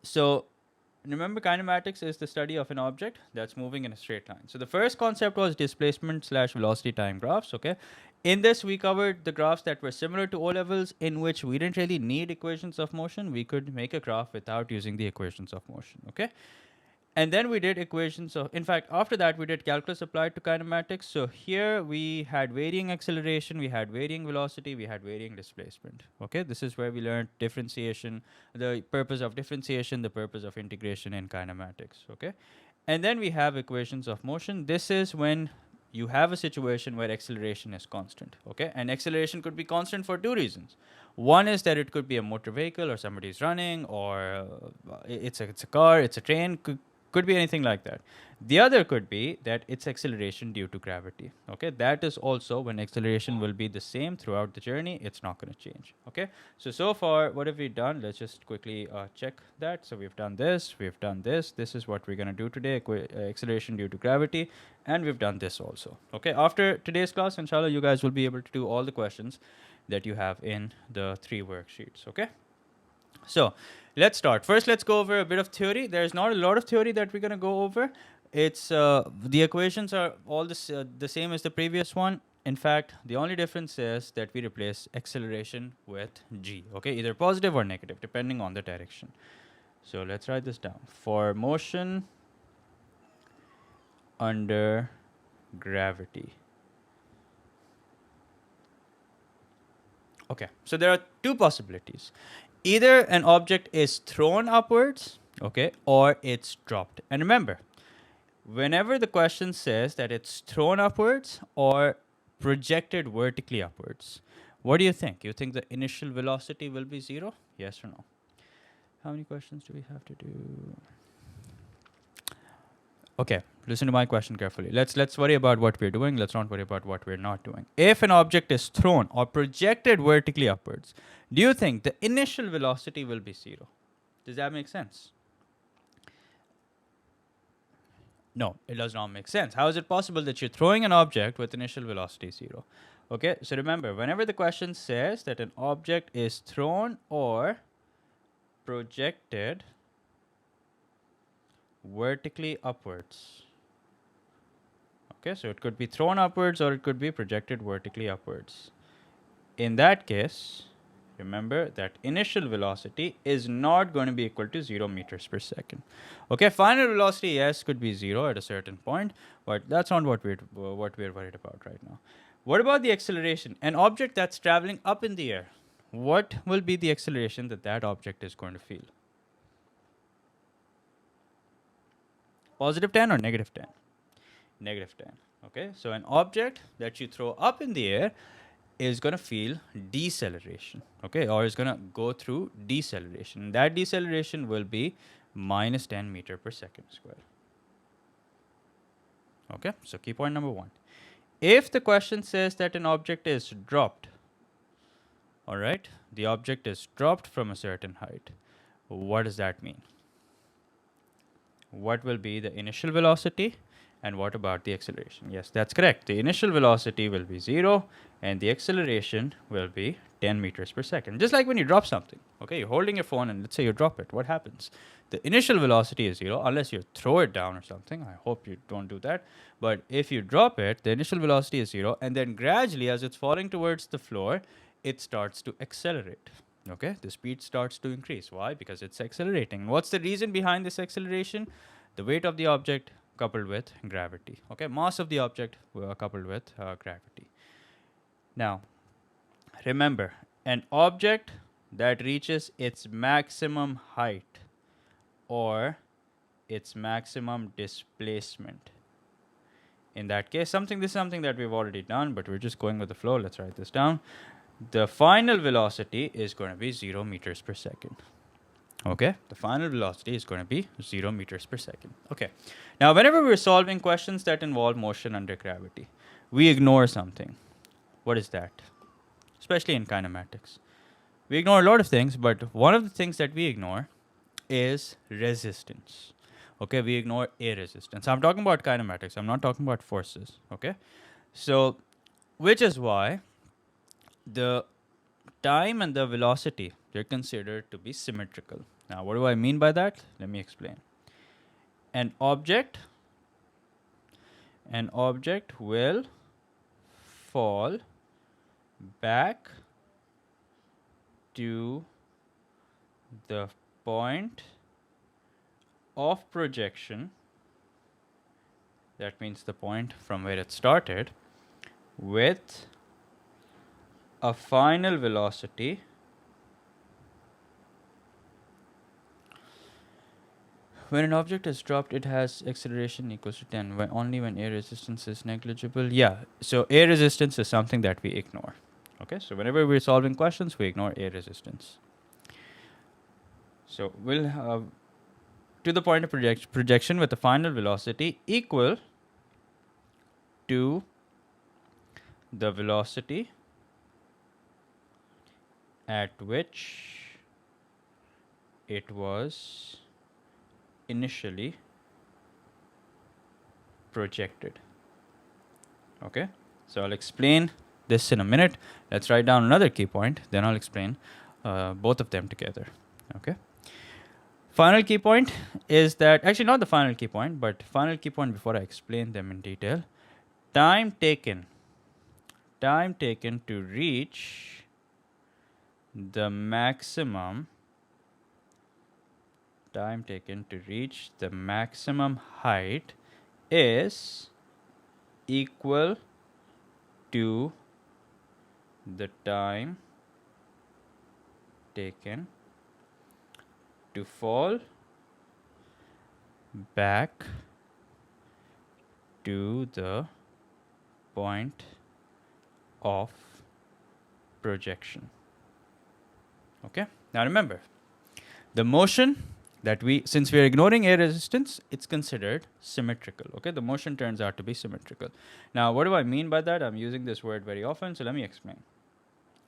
So remember, kinematics is the study of an object that's moving in a straight line. So the first concept was displacement slash velocity time graphs. Okay. In this, we covered the graphs that were similar to O levels, in which we didn't really need equations of motion. We could make a graph without using the equations of motion. Okay. And then we did equations of, in fact, after that, we did calculus applied to kinematics. So here we had varying acceleration, we had varying velocity, we had varying displacement. Okay, this is where we learned differentiation, the purpose of differentiation, the purpose of integration in kinematics. Okay, and then we have equations of motion. This is when you have a situation where acceleration is constant. Okay, and acceleration could be constant for two reasons. One is that it could be a motor vehicle, or somebody's running, or it's a car, it's a train, could be anything like that. The other could be that it's acceleration due to gravity. Okay, that is also when acceleration will be the same throughout the journey. It's not going to change. Okay, so far, what have we done? Let's just quickly check that. So we've done this, we've done this. This is what we're going to do today, acceleration due to gravity. And we've done this also. Okay, after today's class, inshallah, you guys will be able to do all the questions that you have in the 3 worksheets. Okay. So let's start. First, let's go over a bit of theory. There's not a lot of theory that we're going to go over. It's the equations are all the same as the previous one. In fact, the only difference is that we replace acceleration with g. Okay, either positive or negative, depending on the direction. So let's write this down. For motion under gravity. Okay, so there are two possibilities. Either an object is thrown upwards, okay, or it's dropped. And remember, whenever the question says that it's thrown upwards or projected vertically upwards, what do you think? You think the initial velocity will be 0? Yes or no? How many questions do we have to do? Okay, listen to my question carefully. Let's worry about what we're doing. Let's not worry about what we're not doing. If an object is thrown or projected vertically upwards, do you think the initial velocity will be 0? Does that make sense? No, it does not make sense. How is it possible that you're throwing an object with initial velocity 0? Okay, so remember, whenever the question says that an object is thrown or projected vertically upwards. Okay, so it could be thrown upwards or it could be projected vertically upwards. In that case, remember that initial velocity is not going to be equal to 0 meters per second. Okay, final velocity, yes, could be 0 at a certain point, but that's not what we're worried about right now. What about the acceleration? An object that's traveling up in the air, what will be the acceleration that that object is going to feel? Positive 10 or negative 10? Negative 10. Okay, so an object that you throw up in the air is going to feel deceleration. Okay, or is going to go through deceleration. That deceleration will be minus 10 meter per second square. Okay, so key point number 1. If the question says that an object is dropped, all right, the object is dropped from a certain height, what does that mean? What will be the initial velocity and what about the acceleration? Yes, that's correct. The initial velocity will be 0 and the acceleration will be 10 meters per second. Just like when you drop something. Okay, you're holding your phone and let's say you drop it. What happens? The initial velocity is 0 unless you throw it down or something. I hope you don't do that. But if you drop it, the initial velocity is 0 and then gradually as it's falling towards the floor, it starts to accelerate. Okay, the speed starts to increase. Why? Because it's accelerating. What's the reason behind this acceleration? The weight of the object coupled with gravity. Okay, mass of the object coupled with gravity. Now, remember, an object that reaches its maximum height or its maximum displacement. In that case, this is something that we've already done, but we're just going with the flow. Let's write this down. The final velocity is going to be 0 meters per second. Okay, the final velocity is going to be 0 meters per second. Okay, now whenever we're solving questions that involve motion under gravity, we ignore something. What is that? Especially in kinematics. We ignore a lot of things, but one of the things that we ignore is resistance. Okay, we ignore a resistance. I'm talking about kinematics. I'm not talking about forces. Okay, so which is why the time and the velocity, they're considered to be symmetrical. Now, what do I mean by that? Let me explain. An object will fall back to the point of projection, that means the point from where it started, with a final velocity when an object is dropped, it has acceleration equals to 10, only when air resistance is negligible. Yeah, so air resistance is something that we ignore. Okay, so whenever we're solving questions, we ignore air resistance. So we'll have to the point of projection with a final velocity equal to the velocity at which it was initially projected. Okay, so I'll explain this in a minute. Let's write down another key point, then I'll explain both of them together. Okay, final key point is that, actually not the final key point, but final key point before I explain them in detail. Time taken to reach the maximum height is equal to the time taken to fall back to the point of projection. Okay, now remember, the motion that since we are ignoring air resistance, it's considered symmetrical. Okay, the motion turns out to be symmetrical. Now, what do I mean by that? I'm using this word very often, so let me explain.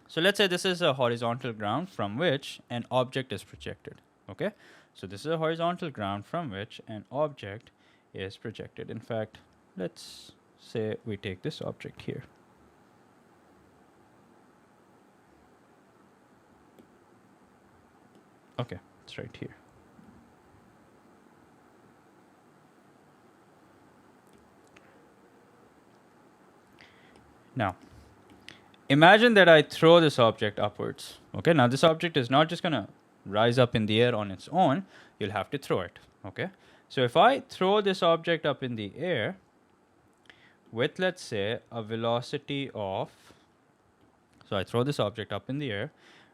So let's say this is a horizontal ground from which an object is projected. Okay, so this is a horizontal ground from which an object is projected. In fact, let's say we take this object here. Okay, it's right here. Now, imagine that I throw this object upwards. Okay, now this object is not just going to rise up in the air on its own. You'll have to throw it. Okay, so if I throw this object up in the air with, let's say, a velocity of, so I throw this object up in the air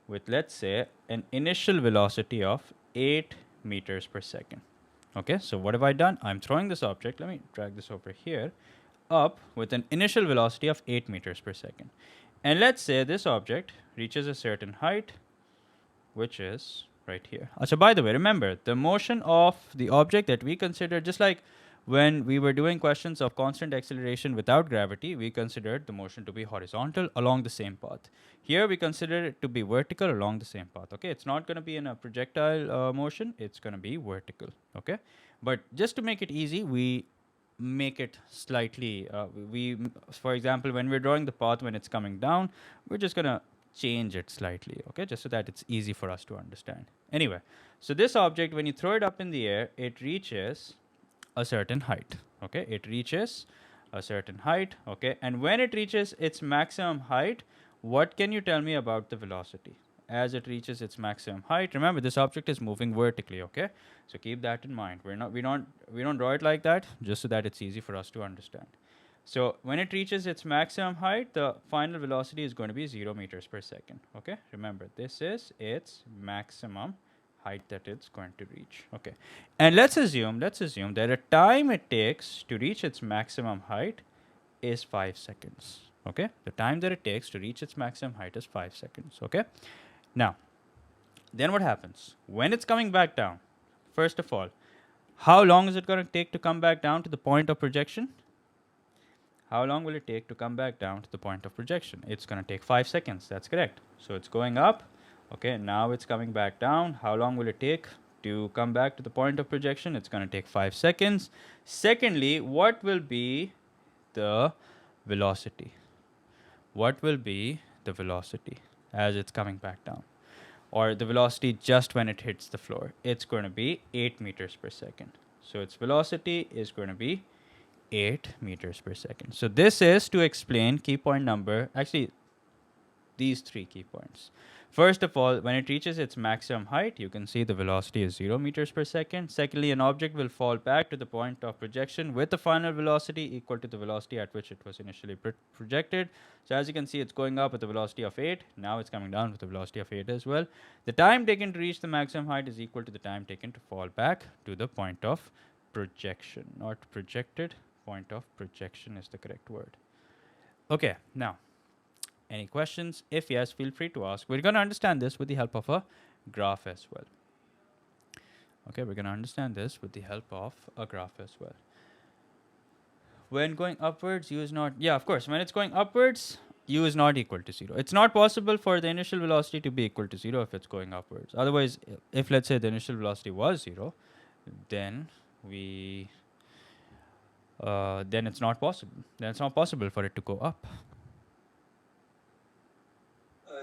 with, let's say, an initial velocity of 8 meters per second. Okay, so what have I done? I'm throwing this object, let me drag this over here, up with an initial velocity of 8 meters per second. And let's say this object reaches a certain height, which is right here. So by the way, remember, the motion of the object that we consider, just like when we were doing questions of constant acceleration without gravity, we considered the motion to be horizontal along the same path. Here we consider it to be vertical along the same path. Okay, it's not going to be in a projectile motion, it's going to be vertical. Okay, but just to make it easy, we make it slightly, for example, when we're drawing the path when it's coming down, we're just going to change it slightly, okay, just so that it's easy for us to understand. Anyway, so this object, when you throw it up in the air, it reaches a certain height. Okay, it reaches a certain height. Okay, and when it reaches its maximum height, what can you tell me about the velocity as it reaches its maximum height? Remember, this object is moving vertically. Okay, so keep that in mind. We don't draw it like that, just so that it's easy for us to understand. So when it reaches its maximum height, the final velocity is going to be 0 meters per second. Okay, remember, this is its maximum height that it's going to reach. Okay, and let's assume that the time it takes to reach its maximum height is 5 seconds. Okay, the time that it takes to reach its maximum height is 5 seconds. Okay, now then what happens when it's coming back down? First of all, how long is it going to take to come back down to the point of projection? How long will it take to come back down to the point of projection? It's going to take 5 seconds. That's correct. So it's going up. Okay, now it's coming back down. How long will it take to come back to the point of projection? It's going to take 5 seconds. Secondly, what will be the velocity? What will be the velocity as it's coming back down? or the velocity just when it hits the floor, it's going to be 8 meters per second. So its velocity is going to be 8 meters per second. So this is to explain key point number, actually these 3 key points. First of all, when it reaches its maximum height, you can see the velocity is 0 meters per second. Secondly, an object will fall back to the point of projection with a final velocity equal to the velocity at which it was initially projected. So as you can see, it's going up with a velocity of 8. Now it's coming down with a velocity of 8 as well. The time taken to reach the maximum height is equal to the time taken to fall back to the point of projection. Not projected, point of projection is the correct word. Okay, now, any questions? If yes, feel free to ask. We're going to understand this with the help of a graph as well. Okay, we're going to understand this with the help of a graph as well. When going upwards, u is not, yeah, of course, when it's going upwards, u is not equal to 0. It's not possible for the initial velocity to be equal to 0 if it's going upwards. Otherwise, if let's say the initial velocity was 0, then then it's not possible. Then it's not possible for it to go up.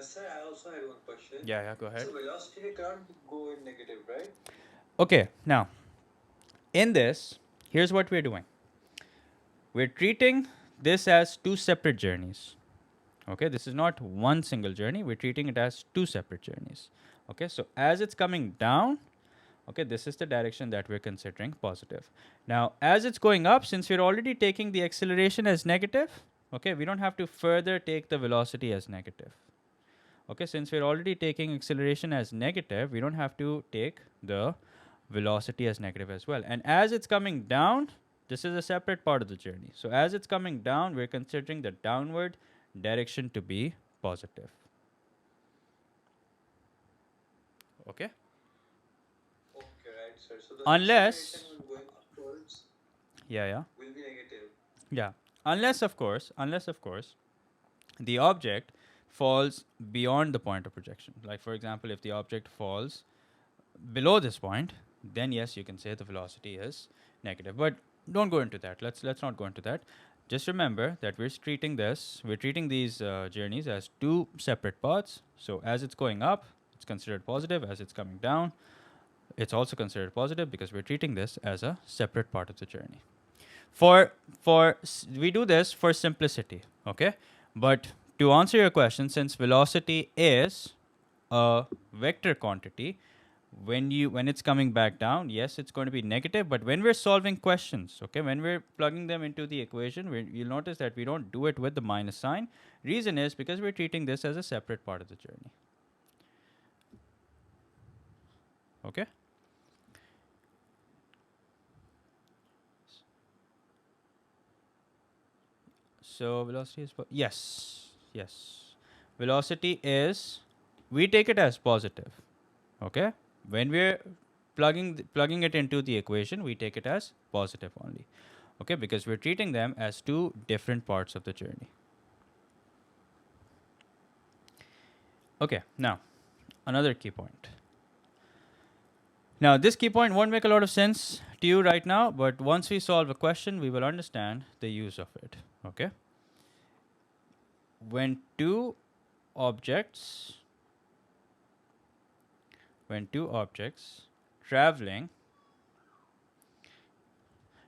Sir, I also had one question. Yeah, go ahead. So velocity can't go in negative, right? Okay, now, in this, here's what we're doing. We're treating this as 2 separate journeys. Okay, this is not one single journey. We're treating it as 2 separate journeys. Okay, so as it's coming down, okay, this is the direction that we're considering positive. Now, as it's going up, since we're already taking the acceleration as negative, okay, we don't have to further take the velocity as negative. Okay, since we're already taking acceleration as negative, we don't have to take the velocity as negative as well. And as it's coming down, this is a separate part of the journey. So as it's coming down, we're considering the downward direction to be positive. Okay? Okay, right, sir. So the Unless, acceleration when going upwards yeah, will be negative. yeah. Unless of course, the object falls beyond the point of projection. Like for example, if the object falls below this point, then yes, you can say the velocity is negative. But don't go into that. Let's not go into that. Just remember that we're treating these journeys as 2 separate paths. So as it's going up, it's considered positive. As it's coming down, it's also considered positive because we're treating this as a separate part of the journey. We do this for simplicity, okay? But to answer your question, since velocity is a vector quantity, when it's coming back down, yes, it's going to be negative. But when we're solving questions, okay, when we're plugging them into the equation, you'll notice that we don't do it with the minus sign. Reason is because we're treating this as a separate part of the journey. Okay? So velocity is yes. Velocity is, we take it as positive. Okay? When we're plugging it into the equation, we take it as positive only. Okay, because we're treating them as 2 different parts of the journey. Okay, now another key point. Now this key point won't make a lot of sense to you right now, but once we solve a question, we will understand the use of it. Okay? When two objects traveling,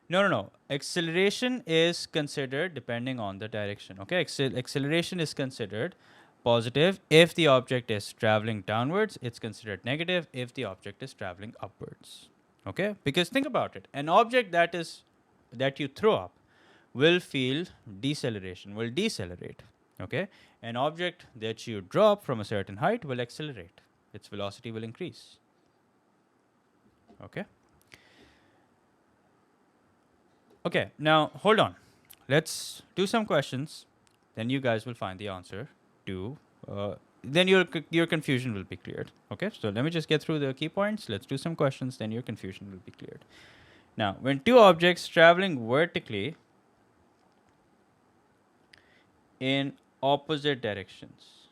no, acceleration is considered depending on the direction. Okay, acceleration is considered positive if the object is traveling downwards. It's considered negative if the object is traveling upwards. Okay, because think about it, an object that you throw up will feel deceleration, will decelerate. Okay, an object that you drop from a certain height will accelerate, its velocity will increase. Okay. Okay, now hold on. Let's do some questions. Then you guys will find the answer to. Then your confusion will be cleared. Okay, so let me just get through the key points. Let's do some questions. Then your confusion will be cleared. Now, when two objects traveling vertically in opposite directions.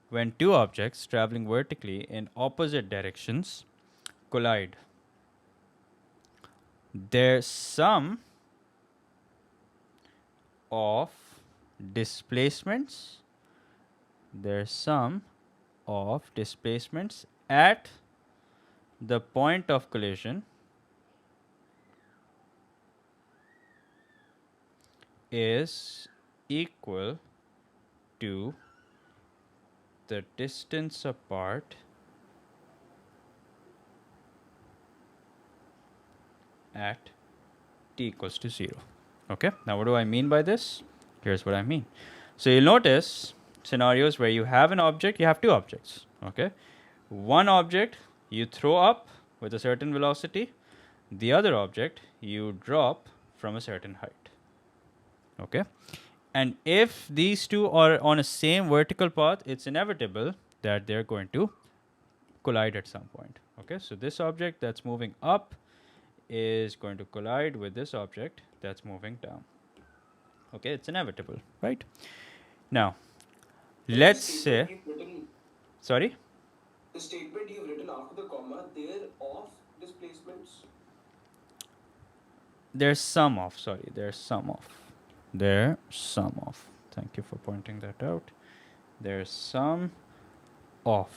When two objects traveling vertically in opposite directions collide, their sum of displacements their sum of displacements at the point of collision is equal to the distance apart at t equals to 0. Okay, now what do I mean by this? Here's what I mean. So you'll notice scenarios where you have an object, you have two objects. Okay, one object you throw up with a certain velocity, the other object you drop from a certain height. Okay, and if these two are on a same vertical path, it's inevitable that they're going to collide at some point. Okay, so this object that's moving up is going to collide with this object that's moving down. Okay, it's inevitable, right? Now, let's say, sorry? The statement you've written after the comma, they're of displacements. There's sum of, sorry, there's sum of. There's sum of. Thank you for pointing that out. There's sum of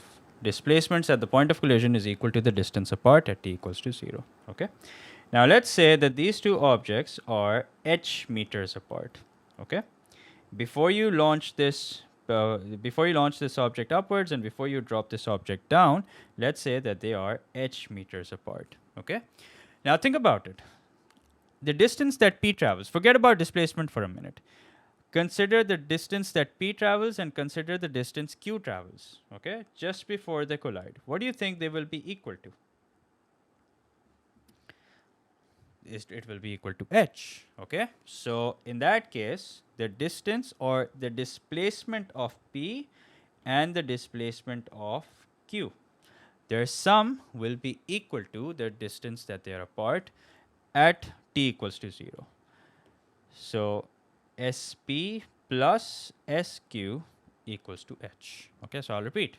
displacements at the point of collision is equal to the distance apart at t equals to 0. Okay. Now let's say that these two objects are h meters apart. Okay. Before you launch this object upwards and before you drop this object down, let's say that they are h meters apart. Okay. Now think about it. The distance that p travels. Forget about displacement for a minute. Consider the distance that p travels and consider the distance q travels, okay, just before they collide. What do you think they will be equal to? It will be equal to h, okay? So in that case, the distance or the displacement of p and the displacement of q, their sum will be equal to the distance that they are apart at t equals to 0. So SP plus SQ equals to H. Okay, so I'll repeat.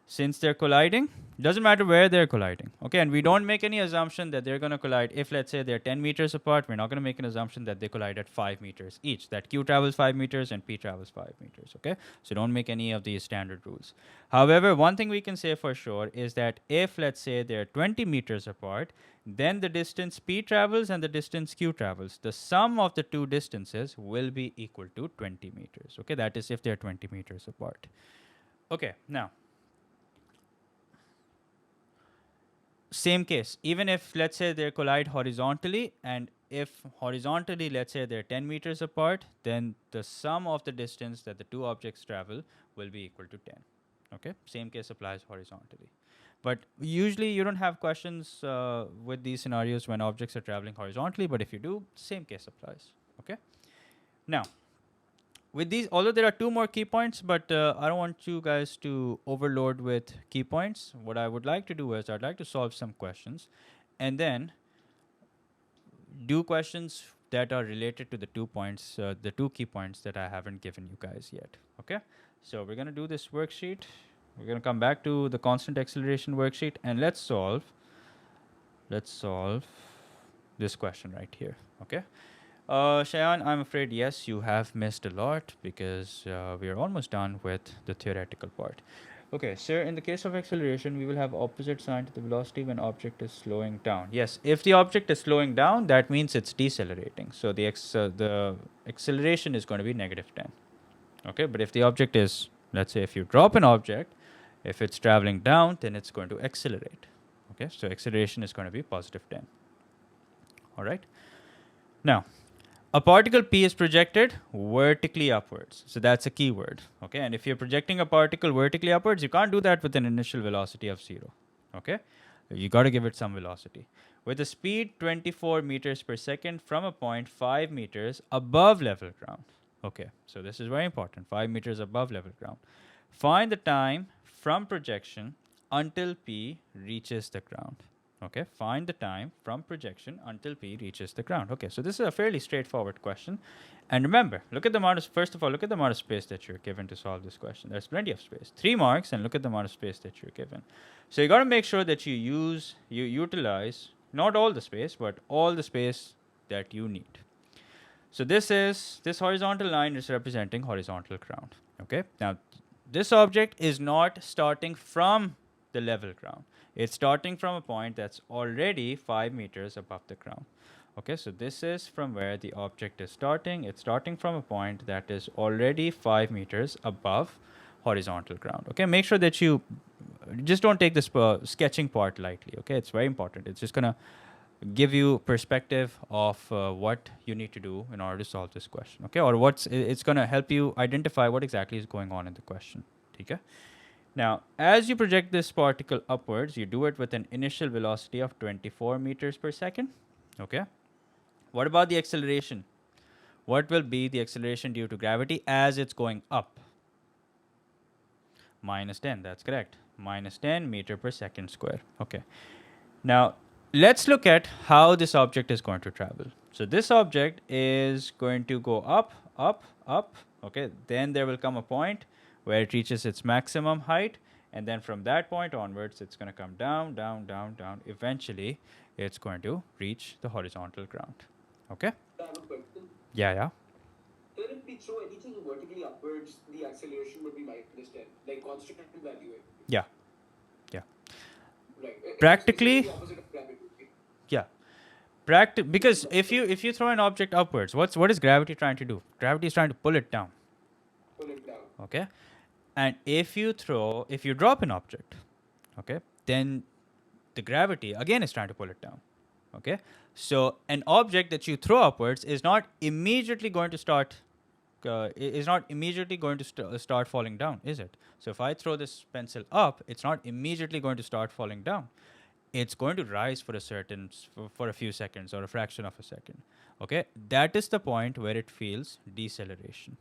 Since they're colliding, doesn't matter where they're colliding. Okay, and we don't make any assumption that they're going to collide. If let's say they're 10 meters apart, we're not going to make an assumption that they collide at 5 meters each, that Q travels 5 meters and P travels 5 meters. Okay, so don't make any of these standard rules. However, one thing we can say for sure is that if let's say they're 20 meters apart, then the distance P travels and the distance Q travels, the sum of the two distances will be equal to 20 meters. Okay, that is if they're 20 meters apart. Okay, now, same case, even if let's say they collide horizontally, and if horizontally let's say they're 10 meters apart, then the sum of the distance that the two objects travel will be equal to 10. Okay, same case applies horizontally. But usually you don't have questions with these scenarios when objects are traveling horizontally, but if you do, same case applies. Okay, now with these, although there are two more key points, but I don't want you guys to overload with key points. What I would like to do is I'd like to solve some questions and then do questions that are related to the 2 points, the 2 key points that I haven't given you guys yet. Okay, so we're going to do this worksheet. We're going to come back to the constant acceleration worksheet and let's solve this question right here. Okay. Shayan, I'm afraid, yes, you have missed a lot because we are almost done with the theoretical part. Okay, sir, in the case of acceleration, we will have opposite sign to the velocity when object is slowing down. Yes, if the object is slowing down, that means it's decelerating. So the acceleration is going to be -10. Okay, but if the object is, let's say if you drop an object, if it's traveling down, then it's going to accelerate. Okay, so acceleration is going to be +10. All right. Now, a particle P is projected vertically upwards. So that's a keyword. Okay, and if you're projecting a particle vertically upwards, you can't do that with an initial velocity of 0. Okay, you got to give it some velocity. With a speed 24 meters per second from a point 5 meters above level ground. Okay, so this is very important. 5 meters above level ground. Find the time from projection until P reaches the ground. Okay, find the time from projection until P reaches the ground. Okay, so this is a fairly straightforward question. And remember, look at the amount of, first of all, look at the amount of space that you're given to solve this question. There's plenty of space. 3 marks, and look at the amount of space that you're given. So you got to make sure that you utilize not all the space, but all the space that you need. So this horizontal line is representing horizontal ground. Okay, now this object is not starting from the level ground. It's starting from a point that's already 5 meters above the ground. Okay, so this is from where the object is starting. It's starting from a point that is already 5 meters above horizontal ground. Okay, make sure that you just don't take this sketching part lightly. Okay, it's very important. It's just gonna give you perspective of what you need to do in order to solve this question. Okay, or it's gonna help you identify what exactly is going on in the question. Okay. Now, as you project this particle upwards, you do it with an initial velocity of 24 meters per second. Okay. What about the acceleration? What will be the acceleration due to gravity as it's going up? Minus 10, that's correct. Minus 10 meter per second square. Okay. Now, let's look at how this object is going to travel. So this object is going to go up, up, up. Okay. Then there will come a point where it reaches its maximum height. And then from that point onwards, it's going to come down, down, down, down. Eventually, it's going to reach the horizontal ground. Okay. I have a question. Yeah. Then if we throw anything vertically upwards, the acceleration would be minus 10, like constant value. Yeah. Right. Practically- It's the opposite of gravity. Yeah. Because if you throw an object upwards, what is gravity trying to do? Gravity is trying to pull it down. Pull it down. Okay. And if you drop an object, okay, then the gravity again is trying to pull it down. Okay. So an object that you throw upwards is not immediately going to start start falling down, is it? So if I throw this pencil up, it's not immediately going to start falling down. It's going to rise for a few seconds or a fraction of a second. Okay, that is the point where it feels deceleration.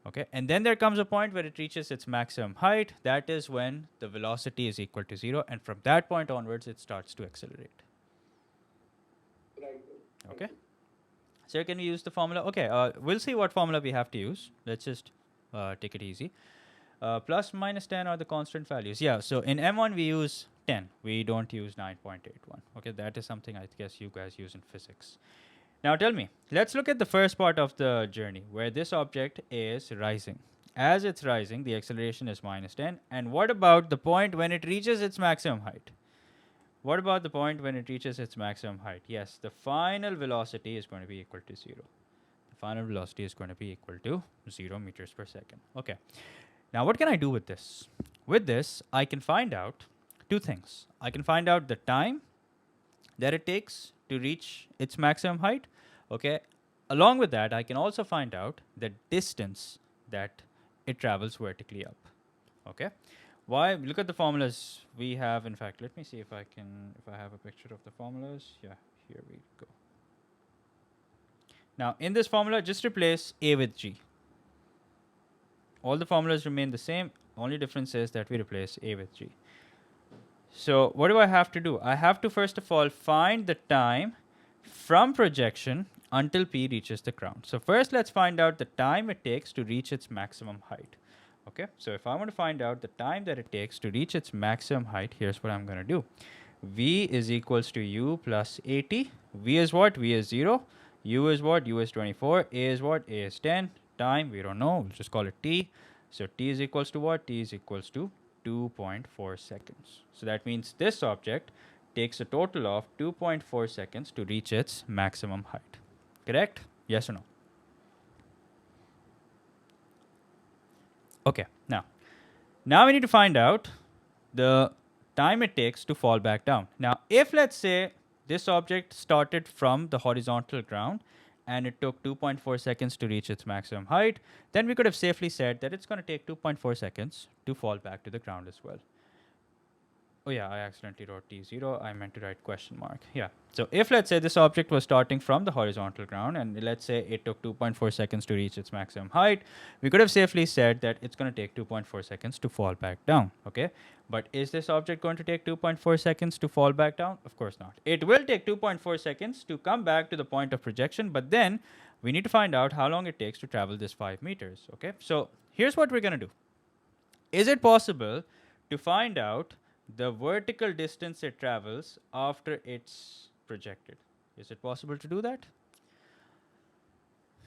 Okay, and then there comes a point where it reaches its maximum height. That is when the velocity is equal to 0, and from that point onwards, it starts to accelerate. Right. Okay. So can we use the formula? Okay, we'll see what formula we have to use. Let's just take it easy. Plus minus 10 are the constant values. Yeah, so in M1 we use 10. We don't use 9.81. Okay, that is something I guess you guys use in physics. Now tell me, let's look at the first part of the journey where this object is rising. As it's rising, the acceleration is minus 10. And what about the point when it reaches its maximum height? What about the point when it reaches its maximum height? Yes, the final velocity is going to be equal to 0. The final velocity is going to be equal to 0 meters per second. Okay. Now, what can I do with this? With this, I can find out two things. I can find out the time that it takes to reach its maximum height. Okay. Along with that, I can also find out the distance that it travels vertically up. Okay. Why? Look at the formulas we have. In fact, let me see if I have a picture of the formulas. Yeah, here we go. Now, in this formula, just replace A with G. All the formulas remain the same. Only difference is that we replace A with G. So, what do I have to do? I have to first of all find the time from projection until P reaches the ground. So, first let's find out the time it takes to reach its maximum height. Okay, so if I want to find out the time that it takes to reach its maximum height, here's what I'm going to do. V is equals to U plus AT. V is what? V is 0. U is what? U is 24. A is what? A is 10. Time, we don't know. We'll just call it T. So T is equals to what? T is equals to 2.4 seconds. So that means this object takes a total of 2.4 seconds to reach its maximum height. Correct? Yes or no? Okay, now we need to find out the time it takes to fall back down. Now, if let's say this object started from the horizontal ground and it took 2.4 seconds to reach its maximum height, then we could have safely said that it's going to take 2.4 seconds to fall back to the ground as well. Oh yeah, I accidentally wrote T0. I meant to write question mark. Yeah. So if let's say this object was starting from the horizontal ground and let's say it took 2.4 seconds to reach its maximum height, we could have safely said that it's going to take 2.4 seconds to fall back down. Okay. But is this object going to take 2.4 seconds to fall back down? Of course not. It will take 2.4 seconds to come back to the point of projection, but then we need to find out how long it takes to travel this 5 meters. Okay. So here's what we're going to do. Is it possible to find out the vertical distance it travels after it's projected? Is it possible to do that?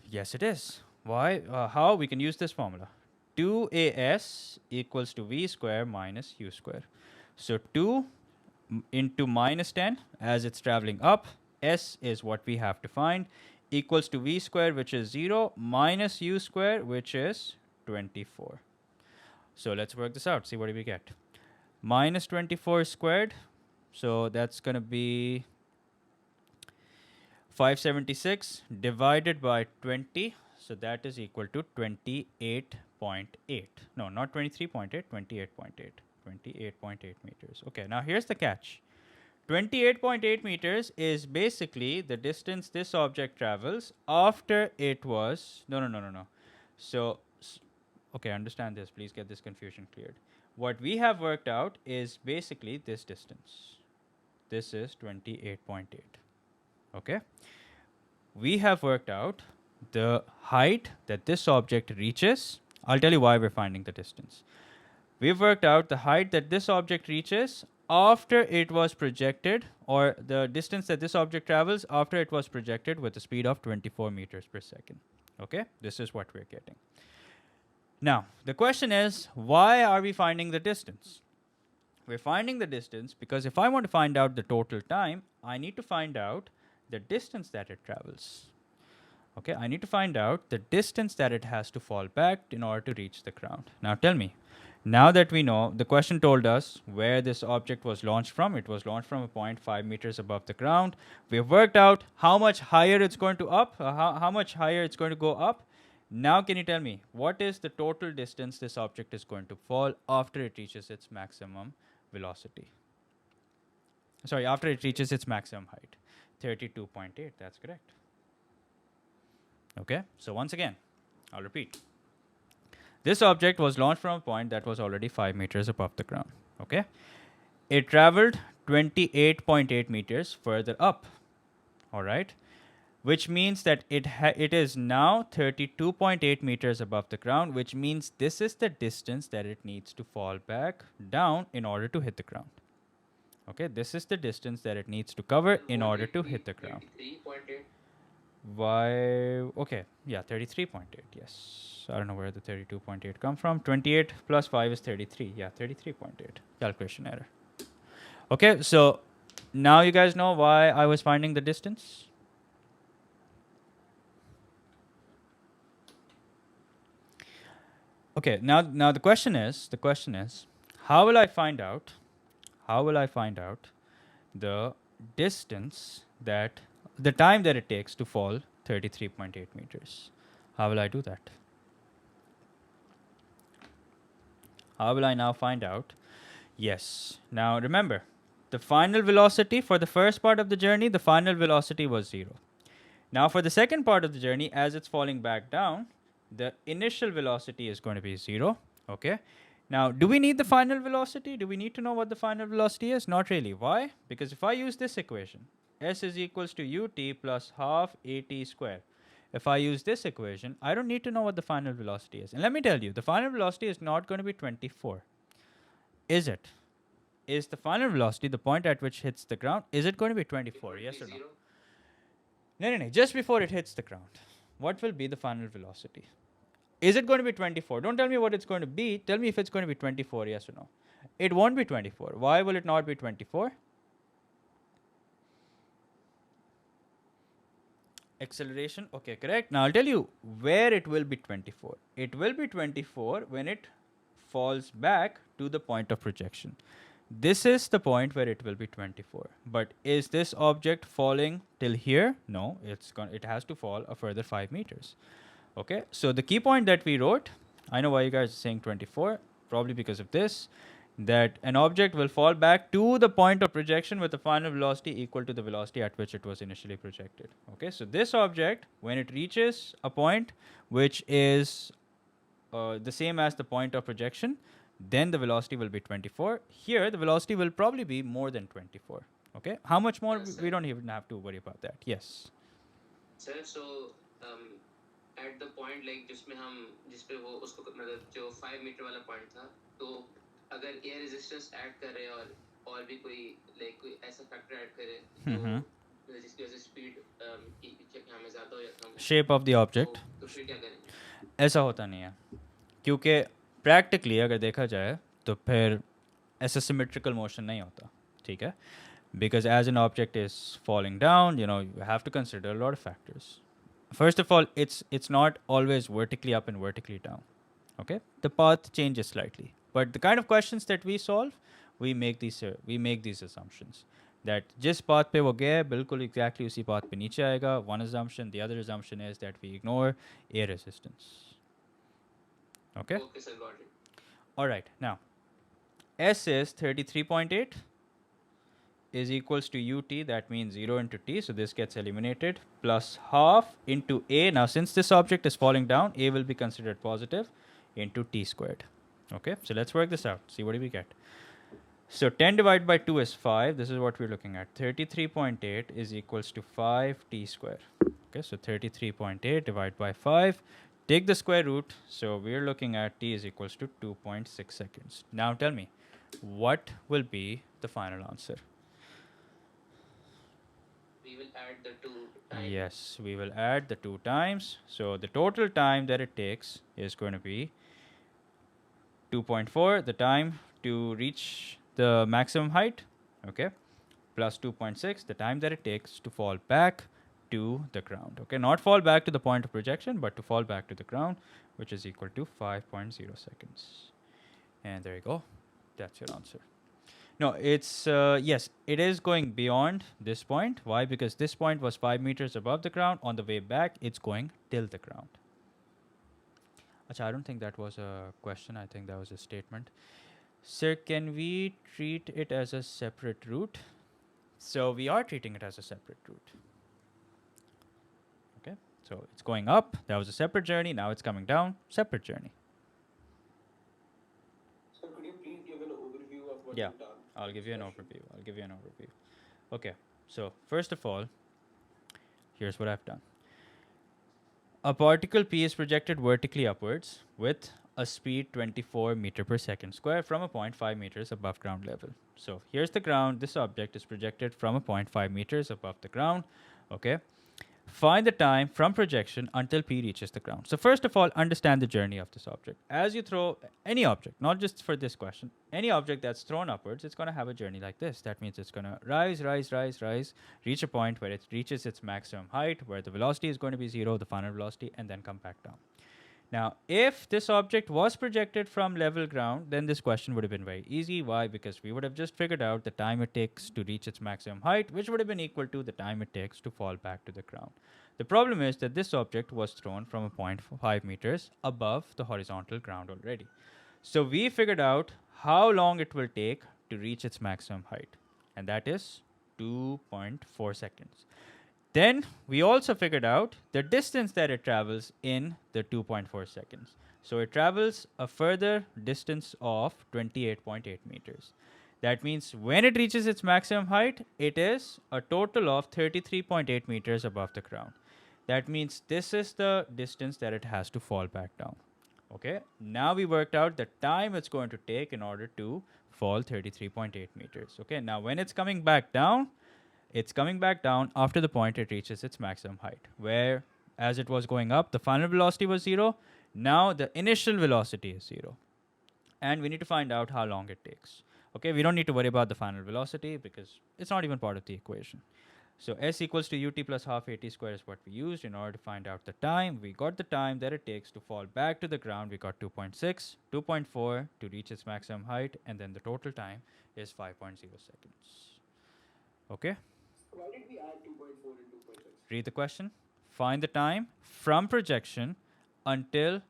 Yes, it is. Why? How? We can use this formula. 2as equals to v square minus u square. So 2 into minus 10 as it's traveling up, s is what we have to find, equals to v square, which is 0, minus u square, which is 24. So let's work this out, see what do we get. Minus 24 squared, so that's going to be 576 divided by 20, so that is equal to 28.8. No, not 23.8, 28.8. 28.8 meters. Okay, now here's the catch. 28.8 meters is basically the distance this object travels after it was... No. So, okay, understand this. Please get this confusion cleared. What we have worked out is basically this distance. This is 28.8. Okay? We have worked out the height that this object reaches. I'll tell you why we're finding the distance. We've worked out the height that this object reaches after it was projected, or the distance that this object travels after it was projected with a speed of 24 meters per second. Okay? This is what we're getting. Now, the question is, why are we finding the distance? We're finding the distance because if I want to find out the total time, I need to find out the distance that it travels. Okay, I need to find out the distance that it has to fall back in order to reach the ground. Now tell me, now that we know, the question told us where this object was launched from. It was launched from a point 5 meters above the ground. We've worked out how much higher it's going to how much higher it's going to go up. Now can you tell me, what is the total distance this object is going to fall after it reaches its maximum velocity? Sorry, after it reaches its maximum height. 32.8, that's correct. Okay, so once again, I'll repeat. This object was launched from a point that was already 5 meters above the ground. Okay, it traveled 28.8 meters further up. All right, which means that it is now 32.8 meters above the ground, which means this is the distance that it needs to fall back down in order to hit the ground. Okay, this is the distance that it needs to cover in order to hit the ground. 33.8. Why? Okay, yeah, 33.8, yes. I don't know where the 32.8 come from. 28 plus 5 is 33. Yeah, 33.8. Calculation error. Okay, so now you guys know why I was finding the distance? Okay, now the question is, how will I find out the distance that, the time that it takes to fall 33.8 meters? How will I do that? How will I now find out? Yes, now remember, the final velocity for the first part of the journey, the final velocity was 0. Now for the second part of the journey, as it's falling back down, the initial velocity is going to be 0. Okay. Now, do we need the final velocity? Do we need to know what the final velocity is? Not really. Why? Because if I use this equation, s is equals to ut plus half at square. If I use this equation, I don't need to know what the final velocity is. And let me tell you, the final velocity is not going to be 24. Is it? Is the final velocity, the point at which hits the ground, is it going to be 24? Yes or no? No. Just before it hits the ground, what will be the final velocity? Is it going to be 24? Don't tell me what it's going to be. Tell me if it's going to be 24, yes or no. It won't be 24. Why will it not be 24? Acceleration. Okay, correct. Now I'll tell you where it will be 24. It will be 24 when it falls back to the point of projection. This is the point where it will be 24. But is this object falling till here? No, it has to fall a further 5 meters. Okay, so the key point that we wrote, I know why you guys are saying 24, probably because of this, that an object will fall back to the point of projection with a final velocity equal to the velocity at which it was initially projected. Okay, so this object, when it reaches a point which is the same as the point of projection, then the velocity will be 24. Here, the velocity will probably be more than 24. Okay, how much more? Yes, We don't even have to worry about that. Yes. Sir, so at the point like जिसमें हम जिसपे वो उसको मतलब जो 5 metre वाला point था, तो अगर एयर रेजिस्टेंस ऐड करे और भी कोई लाइक कोई ऐसा फैक्टर ऐड करे तो जिसकी वजह से स्पीड यहाँ में ज़्यादा हो या कम, शेप ऑफ द ऑब्जेक्ट, तो फिर क्या करेंगे? ऐसा होता नहीं है, क्योंकि प्रैक्टिकली अगर देखा जाए तो फिर ऐसा सिमेट्रिकल मोशन नहीं होता, ठीक है, because as an object is falling down, you know, you have to consider a lot of factors. First of all, it's not always vertically up and vertically down. Okay, the path changes slightly, but the kind of questions that we solve, we make these assumptions that जिस path पे वो गया है बिल्कुल exactly उसी path पे नीचे आएगा. One assumption. The other assumption is that we ignore air resistance. Okay. Okay, sir, got it. All right. Now, S is 33.8 is equals to ut, that means 0 into t, so this gets eliminated, plus half into a. Now since this object is falling down, a will be considered positive, into t squared. Okay, so let's work this out, see what do we get. So 10 divided by 2 is 5, this is what we're looking at. 33.8 is equals to 5t square. Okay, so 33.8 divided by 5, take the square root, so we're looking at t is equals to 2.6 seconds. Now tell me, what will be the final answer? We will add the 2 times. Yes, we will add the 2 times. So the total time that it takes is going to be 2.4, the time to reach the maximum height, okay, plus 2.6, the time that it takes to fall back to the ground. Okay, not fall back to the point of projection, but to fall back to the ground, which is equal to 5.0 seconds. And there you go. That's your answer. No, it's yes, it is going beyond this point. Why? Because this point was 5 meters above the ground. On the way back, it's going till the ground. Achha, I don't think that was a question. I think that was a statement. Sir, can we treat it as a separate route? So we are treating it as a separate route. Okay, so it's going up. That was a separate journey. Now it's coming down. Separate journey. So could you please give an overview of what Yeah. you've done? I'll give you an overview. Okay, so first of all, here's what I've done. A particle P is projected vertically upwards with a speed 24 meter per second square from a point 5 meters above ground level. So here's the ground. This object is projected from a point 5 meters above the ground. Okay. Find the time from projection until P reaches the ground. So first of all, understand the journey of this object. As you throw any object, not just for this question, any object that's thrown upwards, it's going to have a journey like this. That means it's going to rise, reach a point where it reaches its maximum height, where the velocity is going to be 0, the final velocity, and then come back down. Now, if this object was projected from level ground, then this question would have been very easy. Why? Because we would have just figured out the time it takes to reach its maximum height, which would have been equal to the time it takes to fall back to the ground. The problem is that this object was thrown from a point 5 meters above the horizontal ground already. So we figured out how long it will take to reach its maximum height, and that is 2.4 seconds. Then we also figured out the distance that it travels in the 2.4 seconds. So it travels a further distance of 28.8 meters. That means when it reaches its maximum height, it is a total of 33.8 meters above the ground. That means this is the distance that it has to fall back down. Okay, now we worked out the time it's going to take in order to fall 33.8 meters. Okay, now when it's coming back down, it's coming back down after the point it reaches its maximum height, where as it was going up, the final velocity was 0. Now the initial velocity is 0. And we need to find out how long it takes. Okay, we don't need to worry about the final velocity because it's not even part of the equation. So S equals to ut plus half at square is what we used in order to find out the time. We got the time that it takes to fall back to the ground. We got 2.6, 2.4 to reach its maximum height, and then the total time is 5.0 seconds. Okay? Why did we add 2.4 and 2.6? Read the question. Find the time from projection until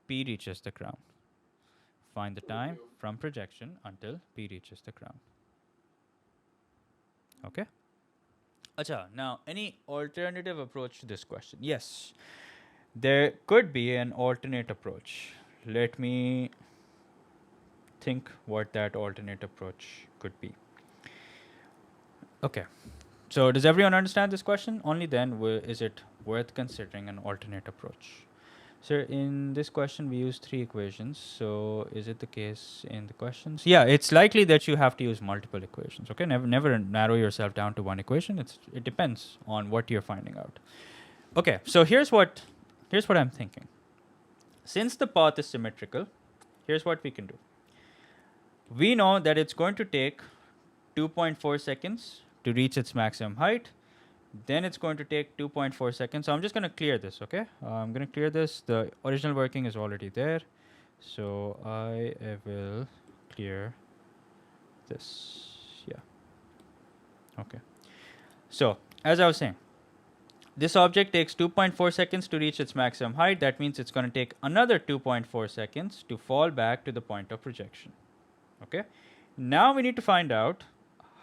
P reaches the ground. Find the time from projection until P reaches the ground. Okay? Acha, now any alternative approach to this question? Yes, there could be an alternate approach. Let me think what that alternate approach could be. Okay. So does everyone understand this question? Only then is it worth considering an alternate approach. Sir, in this question we use 3 equations. So is it the case in the questions? Yeah, it's likely that you have to use multiple equations. Okay, never narrow yourself down to one equation. It depends on what you're finding out. Okay, so here's what I'm thinking. since the path is symmetrical, here's what we can do. We know that it's going to take 2.4 seconds to reach its maximum height. Then it's going to take 2.4 seconds. So I'm just going to clear this, okay? I'm going to clear this. The original working is already there. So I will clear this. Yeah. Okay. So as I was saying, this object takes 2.4 seconds to reach its maximum height. That means it's going to take another 2.4 seconds to fall back to the point of projection. Okay. Now we need to find out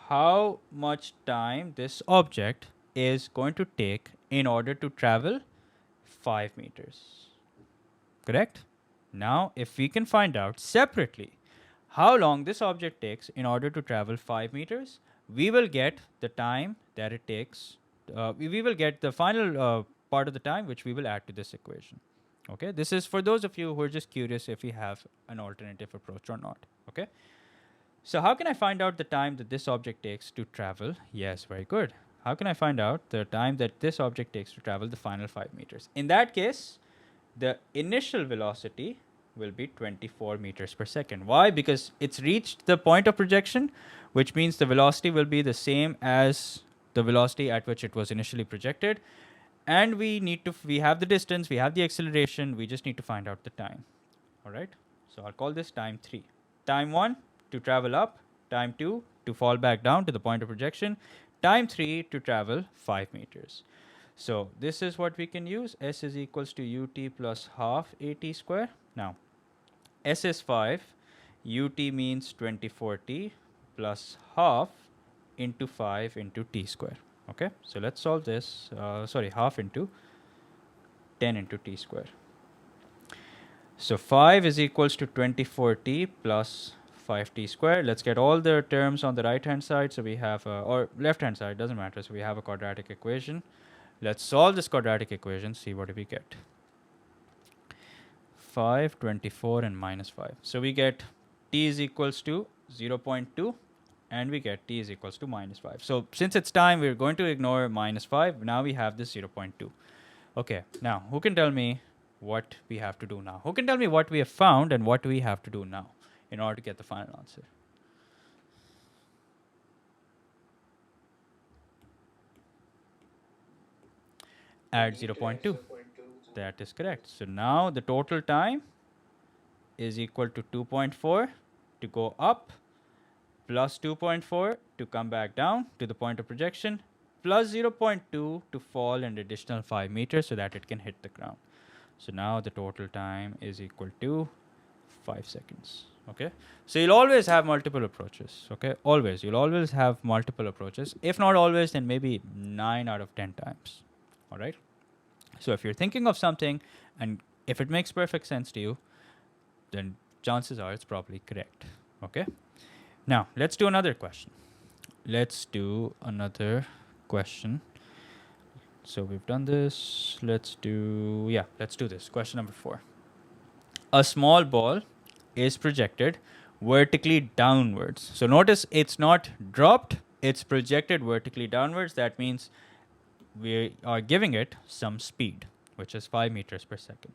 how much time this object is going to take in order to travel 5 meters. Correct? Now, if we can find out separately how long this object takes in order to travel 5 meters, we will get the time that it takes. We will get the final part of the time which we will add to this equation. Okay, this is for those of you who are just curious if we have an alternative approach or not. Okay, so how can I find out the time that this object takes to travel? Yes, very good. How can I find out the time that this object takes to travel the final 5 meters? In that case, the initial velocity will be 24 meters per second. Why? Because it's reached the point of projection, which means the velocity will be the same as the velocity at which it was initially projected. And we have the distance, we have the acceleration, we just need to find out the time. All right. So I'll call this time 3. Time 1 to travel up, time 2 to fall back down to the point of projection, time 3 to travel 5 meters. So this is what we can use. S is equals to ut plus half at square. Now, S is 5, ut means 24t plus half into 5 into t square. Okay, so let's solve this. Half into 10 into t square. So 5 is equals to 24t plus 5t square. Let's get all the terms on the right hand side. So we have, or left hand side, doesn't matter. So we have a quadratic equation. Let's solve this quadratic equation, see what do we get. 5, 24 and minus 5. So we get t is equals to 0.2 and we get t is equals to minus 5. So since it's time, we're going to ignore minus 5. Now we have this 0.2. Okay, now who can tell me what we have to do now? Who can tell me what we have found and what we have to do now in order to get the final answer? Add 0.2. That is correct. So now the total time is equal to 2.4 to go up, plus 2.4 to come back down to the point of projection, plus 0.2 to fall an additional 5 meters so that it can hit the ground. So now the total time is equal to 5 seconds. Okay, so you'll always have multiple approaches. Okay, always. You'll always have multiple approaches. If not always, then maybe 9 out of 10 times. All right. So if you're thinking of something and if it makes perfect sense to you, then chances are it's probably correct. Okay. Now let's do another question. So we've done this. Let's do this. Question number 4. A small ball is projected vertically downwards. So notice it's not dropped, it's projected vertically downwards. That means we are giving it some speed, which is 5 meters per second,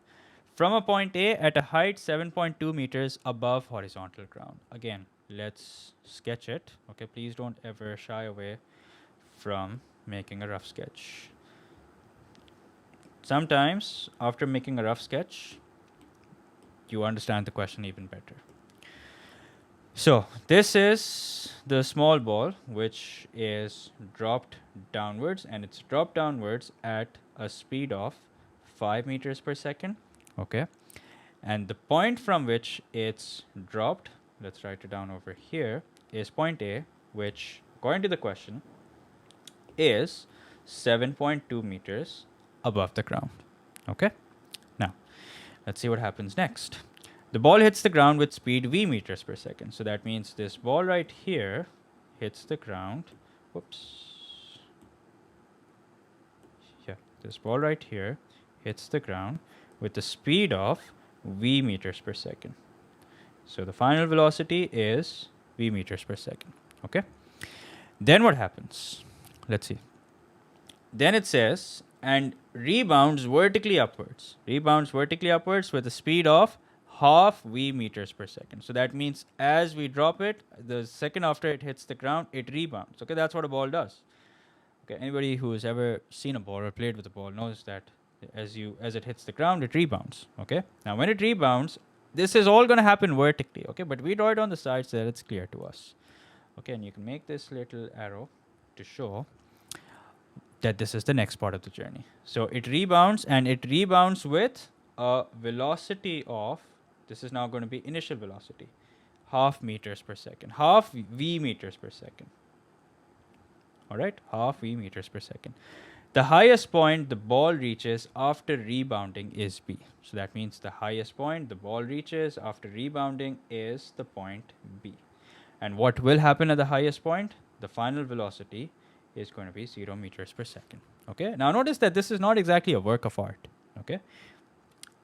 from a point A at a height 7.2 meters above horizontal ground. Again, let's sketch it. Okay, please don't ever shy away from making a rough sketch. Sometimes after making a rough sketch, you understand the question even better. So this is the small ball which is dropped downwards, and it's dropped downwards at a speed of 5 meters per second. Okay, and the point from which it's dropped, let's write it down over here, is point A, which according to the question is 7.2 meters above the ground. Okay, now let's see what happens next. The ball hits the ground with speed v meters per second. So that means this ball right here hits the ground. This ball right here hits the ground with the speed of v meters per second. So the final velocity is v meters per second. Okay. Then what happens? Let's see. Then it says and rebounds vertically upwards. Rebounds vertically upwards with a speed of half v meters per second. So that means as we drop it, the second after it hits the ground, it rebounds. Okay, that's what a ball does. Okay, anybody who has ever seen a ball or played with a ball knows that as it hits the ground, it rebounds. Okay, now when it rebounds, this is all going to happen vertically. Okay, but we draw it on the side so that it's clear to us. Okay, and you can make this little arrow to show that this is the next part of the journey. So it rebounds, and it rebounds with a velocity of, this is now going to be initial velocity, half meters per second, half v meters per second. All right, half v meters per second. The highest point the ball reaches after rebounding is B. So that means the highest point the ball reaches after rebounding is the point B. And what will happen at the highest point? The final velocity is going to be 0 meters per second. Okay, now notice that this is not exactly a work of art. Okay,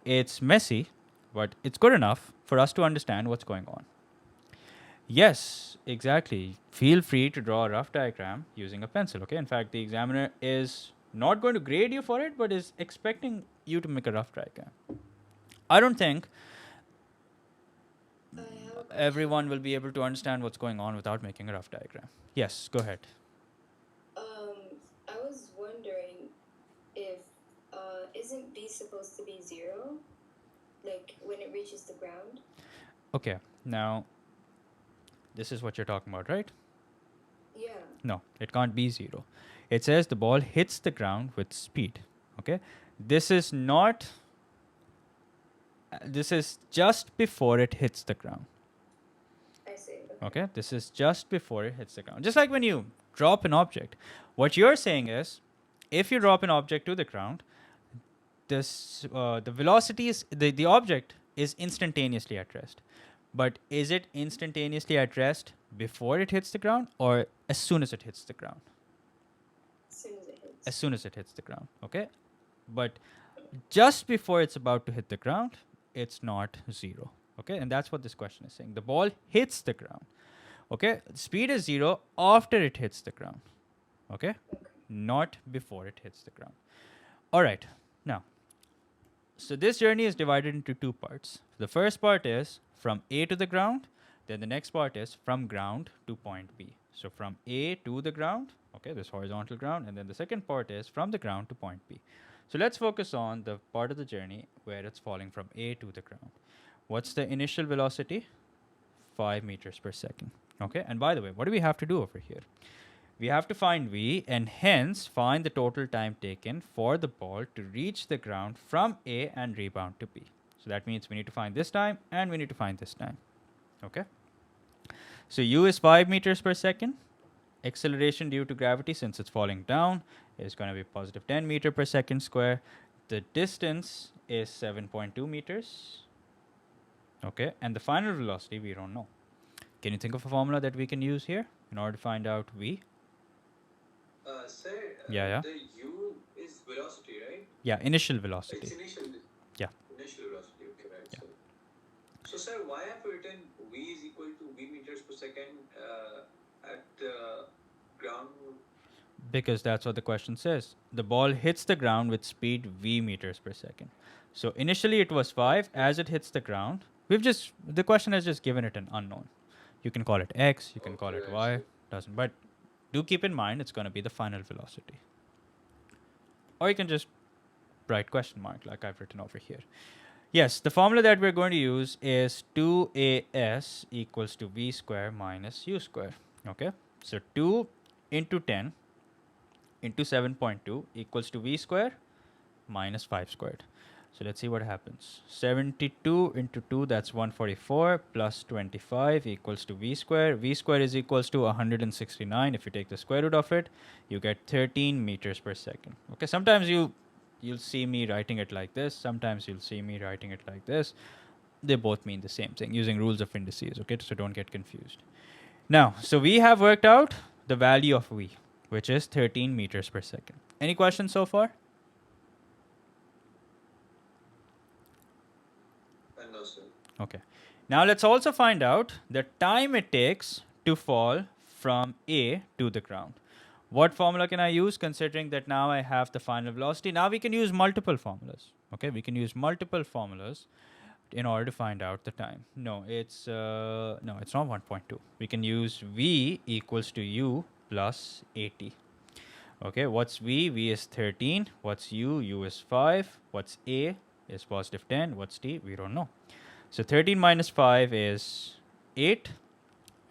it's messy, but it's good enough for us to understand what's going on. Yes, exactly. Feel free to draw a rough diagram using a pencil. Okay, in fact, the examiner is not going to grade you for it, but is expecting you to make a rough diagram. I don't think everyone will be able to understand what's going on without making a rough diagram. Yes, go ahead. I was wondering if isn't B supposed to be 0, like when it reaches the ground? Okay, now this is what you're talking about, right? Yeah. No, it can't be 0. It says the ball hits the ground with speed. Okay, this is not. This is just before it hits the ground. I see. Okay, this is just before it hits the ground. Just like when you drop an object, what you're saying is, if you drop an object to the ground, the velocity is the object is instantaneously at rest. But is it instantaneously at rest before it hits the ground or as soon as it hits the ground? As soon as it hits. As soon as it hits the ground. Okay, but just before it's about to hit the ground, it's not 0. Okay, and that's what this question is saying. The ball hits the ground. Okay, speed is 0 after it hits the ground. Okay, not before it hits the ground. All right, now, so this journey is divided into 2 parts. The first part is from A to the ground, then the next part is from ground to point B. So from A to the ground, okay, this horizontal ground, and then the second part is from the ground to point B. So let's focus on the part of the journey where it's falling from A to the ground. What's the initial velocity? 5 meters per second. Okay, and by the way, what do we have to do over here? We have to find V and hence find the total time taken for the ball to reach the ground from A and rebound to B. So that means we need to find this time and we need to find this time. Okay, so U is 5 meters per second. Acceleration due to gravity, since it's falling down, is going to be positive 10 meter per second square. The distance is 7.2 meters. Okay, and the final velocity we don't know. Can you think of a formula that we can use here in order to find out V? Sir, Yeah. the U is velocity, right? Yeah, initial velocity. It's initial. Yeah. Initial velocity, okay, right. Yeah. So, sir, why have you written V is equal to V meters per second at the ground? Because that's what the question says. The ball hits the ground with speed v meters per second. So initially it was 5. As it hits the ground, the question has just given it an unknown. You can call it x, you can call it y, doesn't. But do keep in mind it's going to be the final velocity. Or you can just write question mark like I've written over here. Yes, the formula that we're going to use is 2as equals to v square minus u square. Okay, so 2 into 10 into 7.2 equals to v square minus 5 squared. So let's see what happens. 72 into 2, that's 144, plus 25 equals to v square. V square is equals to 169. If you take the square root of it, you get 13 meters per second. Okay, sometimes you'll see me writing it like this. Sometimes you'll see me writing it like this. They both mean the same thing using rules of indices. Okay, so don't get confused. Now, so we have worked out the value of v, which is 13 meters per second. Any questions so far? No, sir. Okay. Now let's also find out the time it takes to fall from A to the ground. What formula can I use, considering that now I have the final velocity? Now we can use multiple formulas. Okay, we can use multiple formulas in order to find out the time. No, it's not 1.2. We can use v equals to u plus 80. Okay, what's v? V is 13. What's u? U is 5. What's a? Is positive 10. What's t? We don't know. So 13 minus 5 is 8,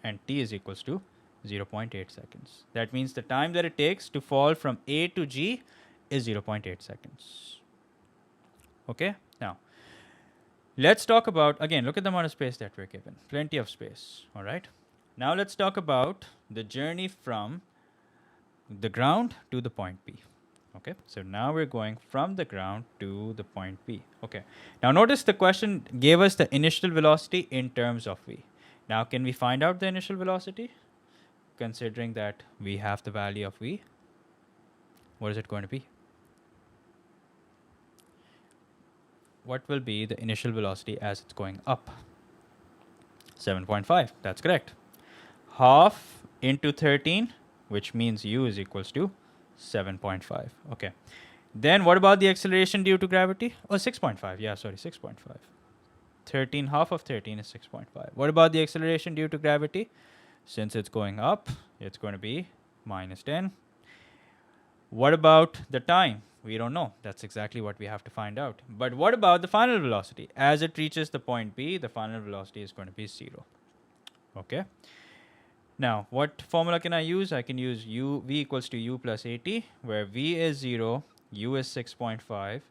and t is equals to 0.8 seconds. That means the time that it takes to fall from A to G is 0.8 seconds. Okay, now let's talk about, again, look at the amount of space that we're given. Plenty of space, all right? Now let's talk about the journey from the ground to the point P. Okay, so now we're going from the ground to the point P. Okay, now notice the question gave us the initial velocity in terms of v. Now can we find out the initial velocity? Considering that we have the value of v, what is it going to be? What will be the initial velocity as it's going up? 7.5, that's correct. Half into 13, which means u is equals to 7.5. Okay. Then what about the acceleration due to gravity? Oh, 6.5. Yeah, sorry, 6.5. 13, half of 13 is 6.5. What about the acceleration due to gravity? Since it's going up, it's going to be minus 10. What about the time? We don't know. That's exactly what we have to find out. But what about the final velocity? As it reaches the point B, the final velocity is going to be 0. Okay. Now, what formula can I use? I can use v equals to u plus 80, where v is 0, u is 6.5,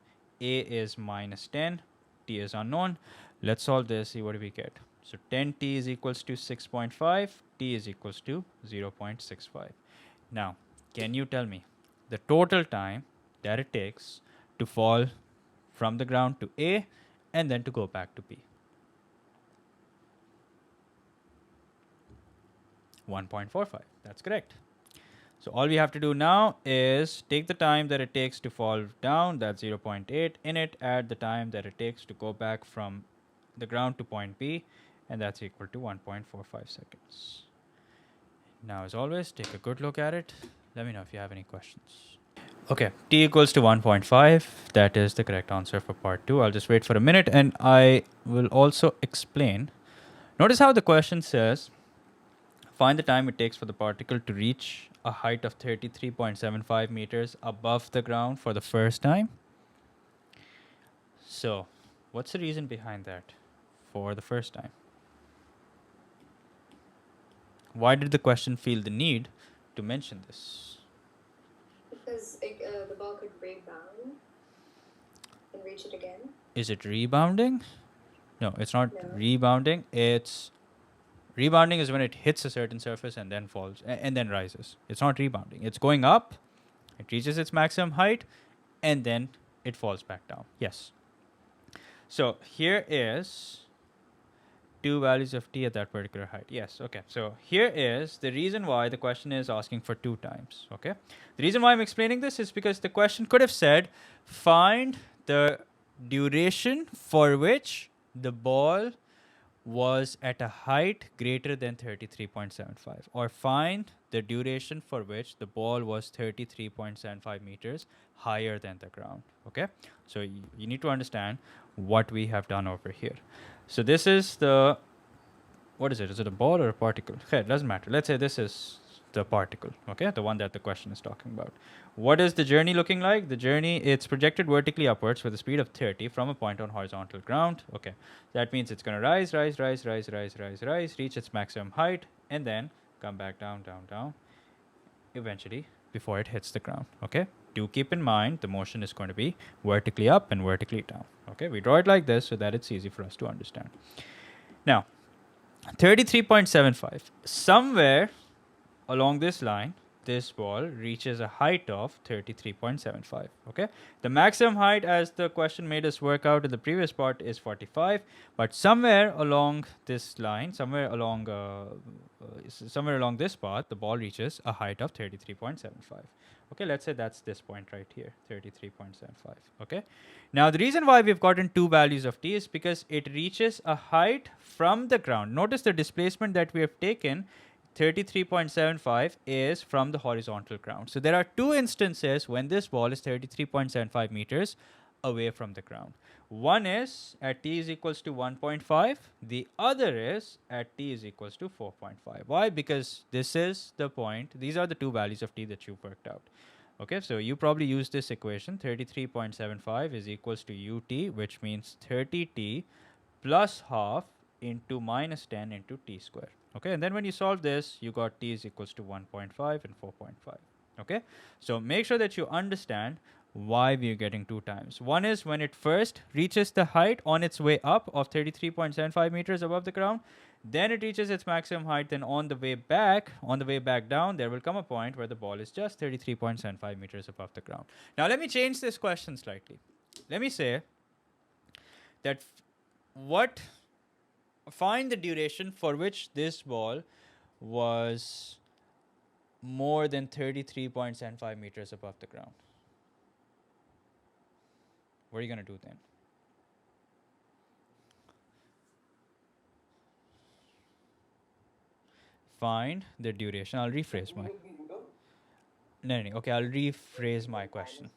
a is minus 10, t is unknown. Let's solve this, see what do we get. So 10t is equals to 6.5, t is equals to 0.65. Now, can you tell me the total time that it takes to fall from the ground to A and then to go back to B? 1.45. That's correct. So all we have to do now is take the time that it takes to fall down, that's 0.8, in it, add the time that it takes to go back from the ground to point B, and that's equal to 1.45 seconds. Now, as always, take a good look at it. Let me know if you have any questions. Okay, t equals to 1.5. That is the correct answer for part 2. I'll just wait for a minute, and I will also explain. Notice how the question says, find the time it takes for the particle to reach a height of 33.75 meters above the ground for the first time. So, what's the reason behind that for the first time? Why did the question feel the need to mention this? Because the ball could rebound and reach it again. Is it rebounding? No, it's not No. rebounding. It's rebounding is when it hits a certain surface and then falls and then rises. It's not rebounding. It's going up, it reaches its maximum height, and then it falls back down. Yes. So here is two values of t at that particular height. Yes, okay. So here is the reason why the question is asking for 2 times, okay? The reason why I'm explaining this is because the question could have said, find the duration for which the ball was at a height greater than 33.75, or find the duration for which the ball was 33.75 meters higher than the ground, okay? So you need to understand what we have done over here. So this is the, what is it? Is it a ball or a particle? Okay, it doesn't matter. Let's say this is the particle, okay? The one that the question is talking about. What is the journey looking like? The journey, it's projected vertically upwards with a speed of 30 from a point on horizontal ground. Okay, that means it's going to rise, reach its maximum height, and then come back down, eventually before it hits the ground, okay? Do keep in mind the motion is going to be vertically up and vertically down, okay? We draw it like this so that it's easy for us to understand. Now, 33.75, somewhere along this line, this ball reaches a height of 33.75, okay? The maximum height, as the question made us work out in the previous part, is 45, but somewhere along this line, somewhere along this path, the ball reaches a height of 33.75. Okay, let's say that's this point right here, 33.75, okay? Now, the reason why we've gotten 2 values of t is because it reaches a height from the ground. Notice the displacement that we have taken 33.75 is from the horizontal ground. So there are two instances when this ball is 33.75 meters away from the ground. One is at t is equals to 1.5. The other is at t is equals to 4.5. Why? Because this is the point. These are the two values of t that you worked out. Okay, so you probably use this equation. 33.75 is equals to ut, which means 30t plus half into minus 10 into t square. Okay, and then when you solve this, you got t is equals to 1.5 and 4.5. Okay, so make sure that you understand why we are getting two times. One is when it first reaches the height on its way up of 33.75 meters above the ground, then it reaches its maximum height. Then on the way back down, there will come a point where the ball is just 33.75 meters above the ground. Now let me change this question slightly. Let me say that what find the duration for which this ball was more than 33.75 meters above the ground. What are you going to do then? Find the duration. I'll rephrase my. No. Okay, I'll rephrase my question.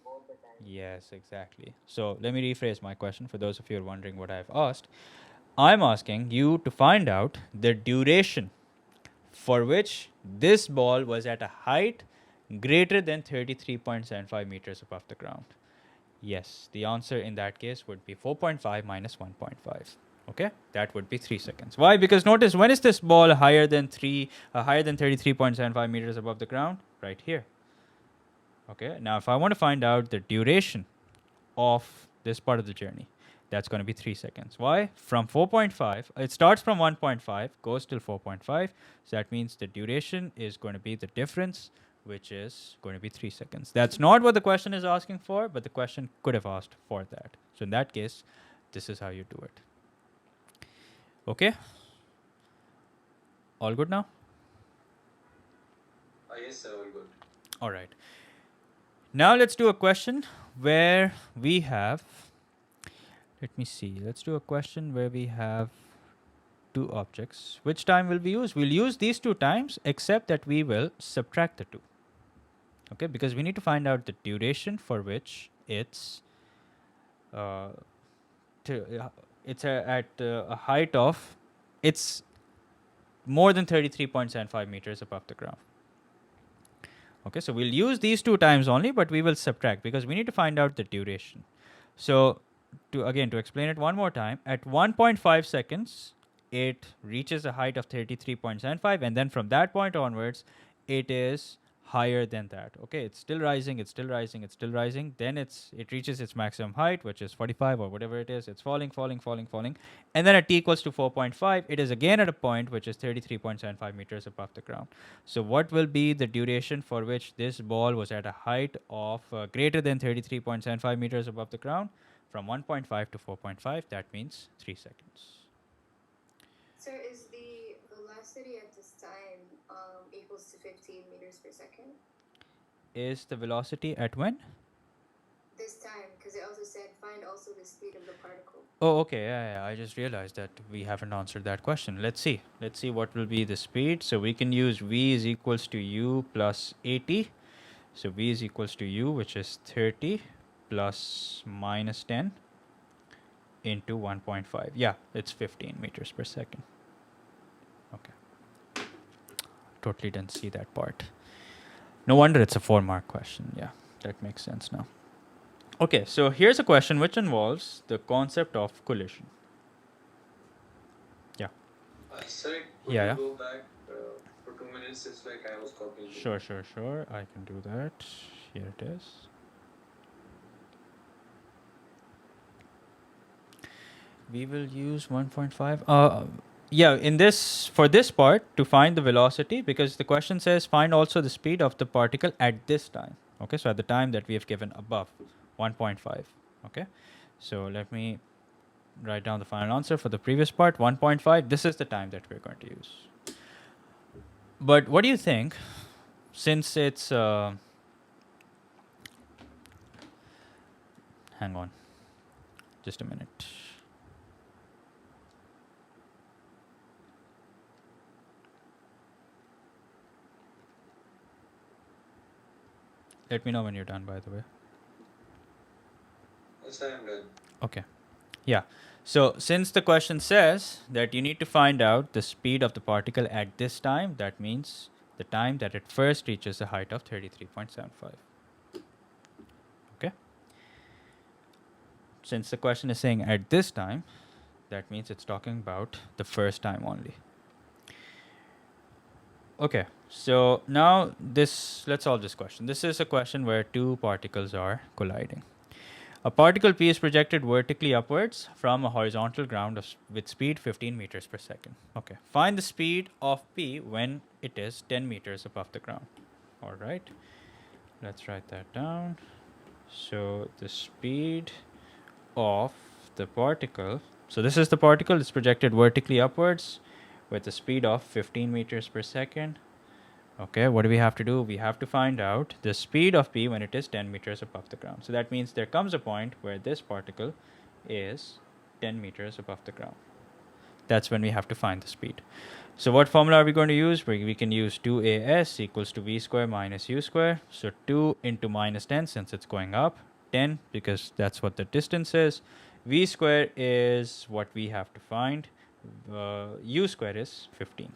Yes, exactly. So let me rephrase my question for those of you who are wondering what I've asked. I'm asking you to find out the duration for which this ball was at a height greater than 33.75 meters above the ground. Yes, the answer in that case would be 4.5 minus 1.5. Okay, that would be 3 seconds. Why? Because notice, when is this ball higher than 33.75 meters above the ground? Right here. Okay, now if I want to find out the duration of this part of the journey, that's going to be 3 seconds. Why? From 4.5, it starts from 1.5, goes till 4.5. So that means the duration is going to be the difference, which is going to be 3 seconds. That's not what the question is asking for, but the question could have asked for that. So in that case, this is how you do it. Okay? All good now? Yes, sir, all good. All right. Now let's do a question where we have, let me see, let's do a question where we have two objects. Which time will we use? We'll use these two times, except that we will subtract the two. Okay, because we need to find out the duration for which it's at a height of, it's more than 33.75 meters above the ground. Okay, so we'll use these two times only, but we will subtract because we need to find out the duration. So to explain it one more time, at 1.5 seconds, it reaches a height of 33.75, and then from that point onwards, it is higher than that. Okay, it's still rising, it's still rising, it's still rising. Then it reaches its maximum height, which is 45 or whatever it is. It's falling, and then at t equals to 4.5, it is again at a point which is 33.75 meters above the ground. So what will be the duration for which this ball was at a height of greater than 33.75 meters above the ground? From 1.5 to 4.5, that means 3 seconds. So is the velocity at this time equals to 15 meters per second? Is the velocity at when? This time, because it also said find also the speed of the particle. Oh, okay. Yeah, I just realized that we haven't answered that question. Let's see what will be the speed. So we can use v is equals to u plus 80. So v is equals to u, which is 30 plus minus 10 into 1.5. Yeah, it's 15 meters per second. Okay. Totally didn't see that part. No wonder it's a 4-mark question. Yeah, that makes sense now. Okay, so here's a question which involves the concept of collision. Yeah. Sorry, could Yeah. you go back for 2 minutes? It's like I was copying. Sure. I can do that. Here it is. We will use 1.5. Yeah, for this part, to find the velocity, because the question says find also the speed of the particle at this time. Okay, so at the time that we have given above, 1.5. Okay, so let me write down the final answer for the previous part, 1.5. This is the time that we're going to use. But what do you think, since it's... hang on. Just a minute. Let me know when you're done, by the way. Yes, I am done. Okay. Yeah. So since the question says that you need to find out the speed of the particle at this time, that means the time that it first reaches a height of 33.75. Okay. Since the question is saying at this time, that means it's talking about the first time only. Okay, so now let's solve this question. This is a question where two particles are colliding. A particle P is projected vertically upwards from a horizontal ground with speed 15 meters per second. Okay, find the speed of P when it is 10 meters above the ground. All right, let's write that down. So the speed of the particle, so this is the particle, it's projected vertically upwards with a speed of 15 meters per second. Okay, what do we have to do? We have to find out the speed of P when it is 10 meters above the ground. So that means there comes a point where this particle is 10 meters above the ground. That's when we have to find the speed. So what formula are we going to use? We can use 2as equals to v square minus u square. So 2 into minus 10 since it's going up, 10 because that's what the distance is. V square is what we have to find. U square is 15.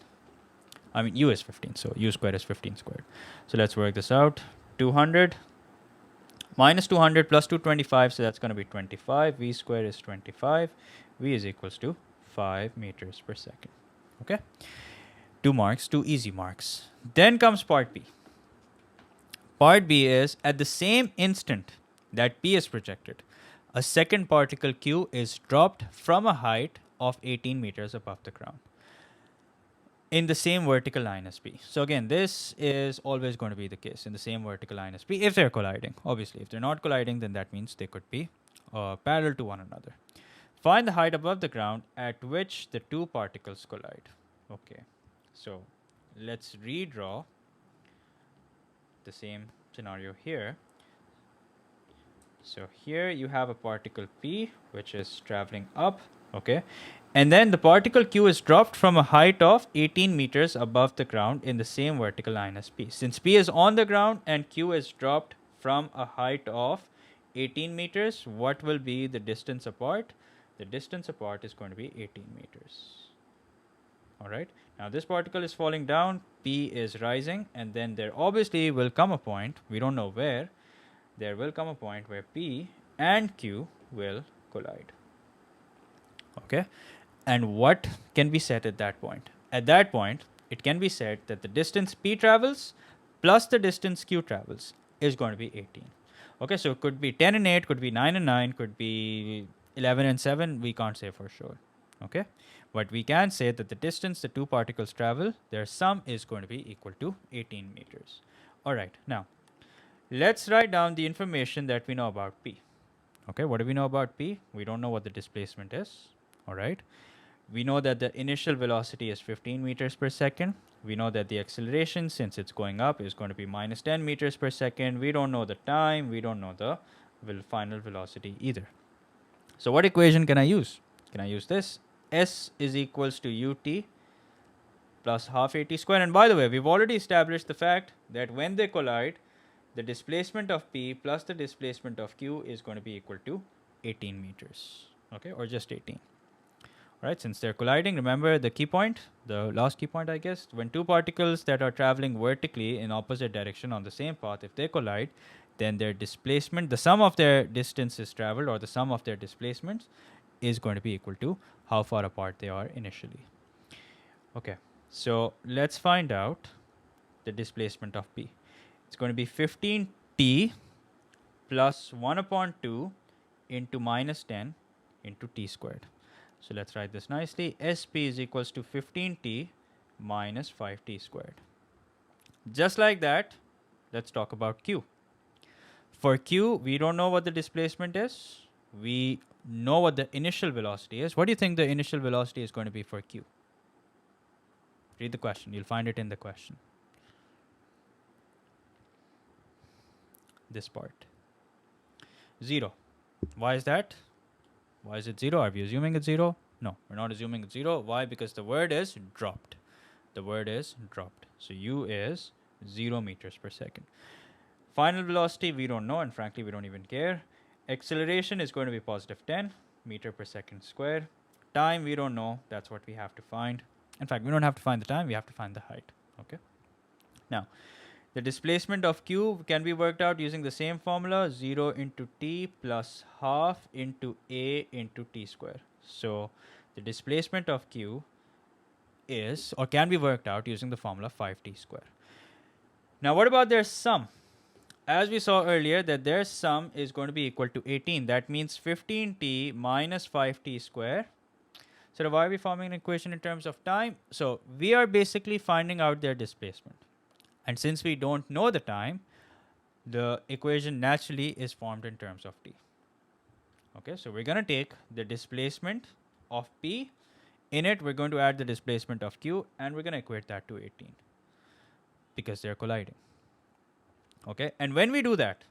I mean, u is 15, so u squared is 15 squared. So let's work this out. 200 minus 200 plus 225, so that's going to be 25. V squared is 25. V is equals to 5 meters per second. Okay? 2 marks, 2 easy marks. Then comes part B. Part B is at the same instant that P is projected, a second particle Q is dropped from a height of 18 meters above the ground in the same vertical line as P. So again, this is always going to be the case in the same vertical line as P if they're colliding. Obviously, if they're not colliding, then that means they could be parallel to one another. Find the height above the ground at which the two particles collide. Okay, so let's redraw the same scenario here. So here you have a particle P which is traveling up, okay? And then the particle Q is dropped from a height of 18 meters above the ground in the same vertical line as P. Since P is on the ground and Q is dropped from a height of 18 meters, what will be the distance apart? The distance apart is going to be 18 meters. All right. Now this particle is falling down, P is rising, and then there obviously will come a point, we don't know where, there will come a point where P and Q will collide. Okay. And what can be said at that point? At that point, it can be said that the distance P travels plus the distance Q travels is going to be 18. Okay, so it could be 10 and 8, could be 9 and 9, could be 11 and 7. We can't say for sure. Okay, but we can say that the distance the two particles travel, their sum is going to be equal to 18 meters. All right, now let's write down the information that we know about P. Okay, what do we know about P? We don't know what the displacement is. All right. We know that the initial velocity is 15 meters per second. We know that the acceleration, since it's going up, is going to be minus 10 meters per second. We don't know the time. We don't know the final velocity either. So what equation can I use? Can I use this? S is equals to ut plus half at square. And by the way, we've already established the fact that when they collide, the displacement of P plus the displacement of Q is going to be equal to 18 meters. Okay, or just 18. Right, since they're colliding, remember the key point, the last key point, I guess, when two particles that are traveling vertically in opposite direction on the same path, if they collide, then their displacement, the sum of their distances traveled or the sum of their displacements is going to be equal to how far apart they are initially. Okay, so let's find out the displacement of P. It's going to be 15t plus 1 upon 2 into minus 10 into t squared. So let's write this nicely. SP is equals to 15t minus 5t squared. Just like that, let's talk about Q. For Q, we don't know what the displacement is. We know what the initial velocity is. What do you think the initial velocity is going to be for Q? Read the question. You'll find it in the question. This part. 0. Why is that? Why is it 0? Are we assuming it's 0? No, we're not assuming it's 0. Why? Because the word is dropped. The word is dropped. So U is 0 meters per second. Final velocity, we don't know, and frankly, we don't even care. Acceleration is going to be positive 10 meter per second square. Time, we don't know. That's what we have to find. In fact, we don't have to find the time. We have to find the height. Okay. Now, the displacement of q can be worked out using the same formula, 0 into t plus half into a into t square. So, the displacement of q is, or can be worked out using the formula 5t square. Now, what about their sum? As we saw earlier, that their sum is going to be equal to 18. That means 15t minus 5t square. So why are we forming an equation in terms of time? So we are basically finding out their displacement. And since we don't know the time, the equation naturally is formed in terms of t. Okay, so we're going to take the displacement of p. In it, we're going to add the displacement of q, and we're going to equate that to 18 because they're colliding. Okay, and when we do that,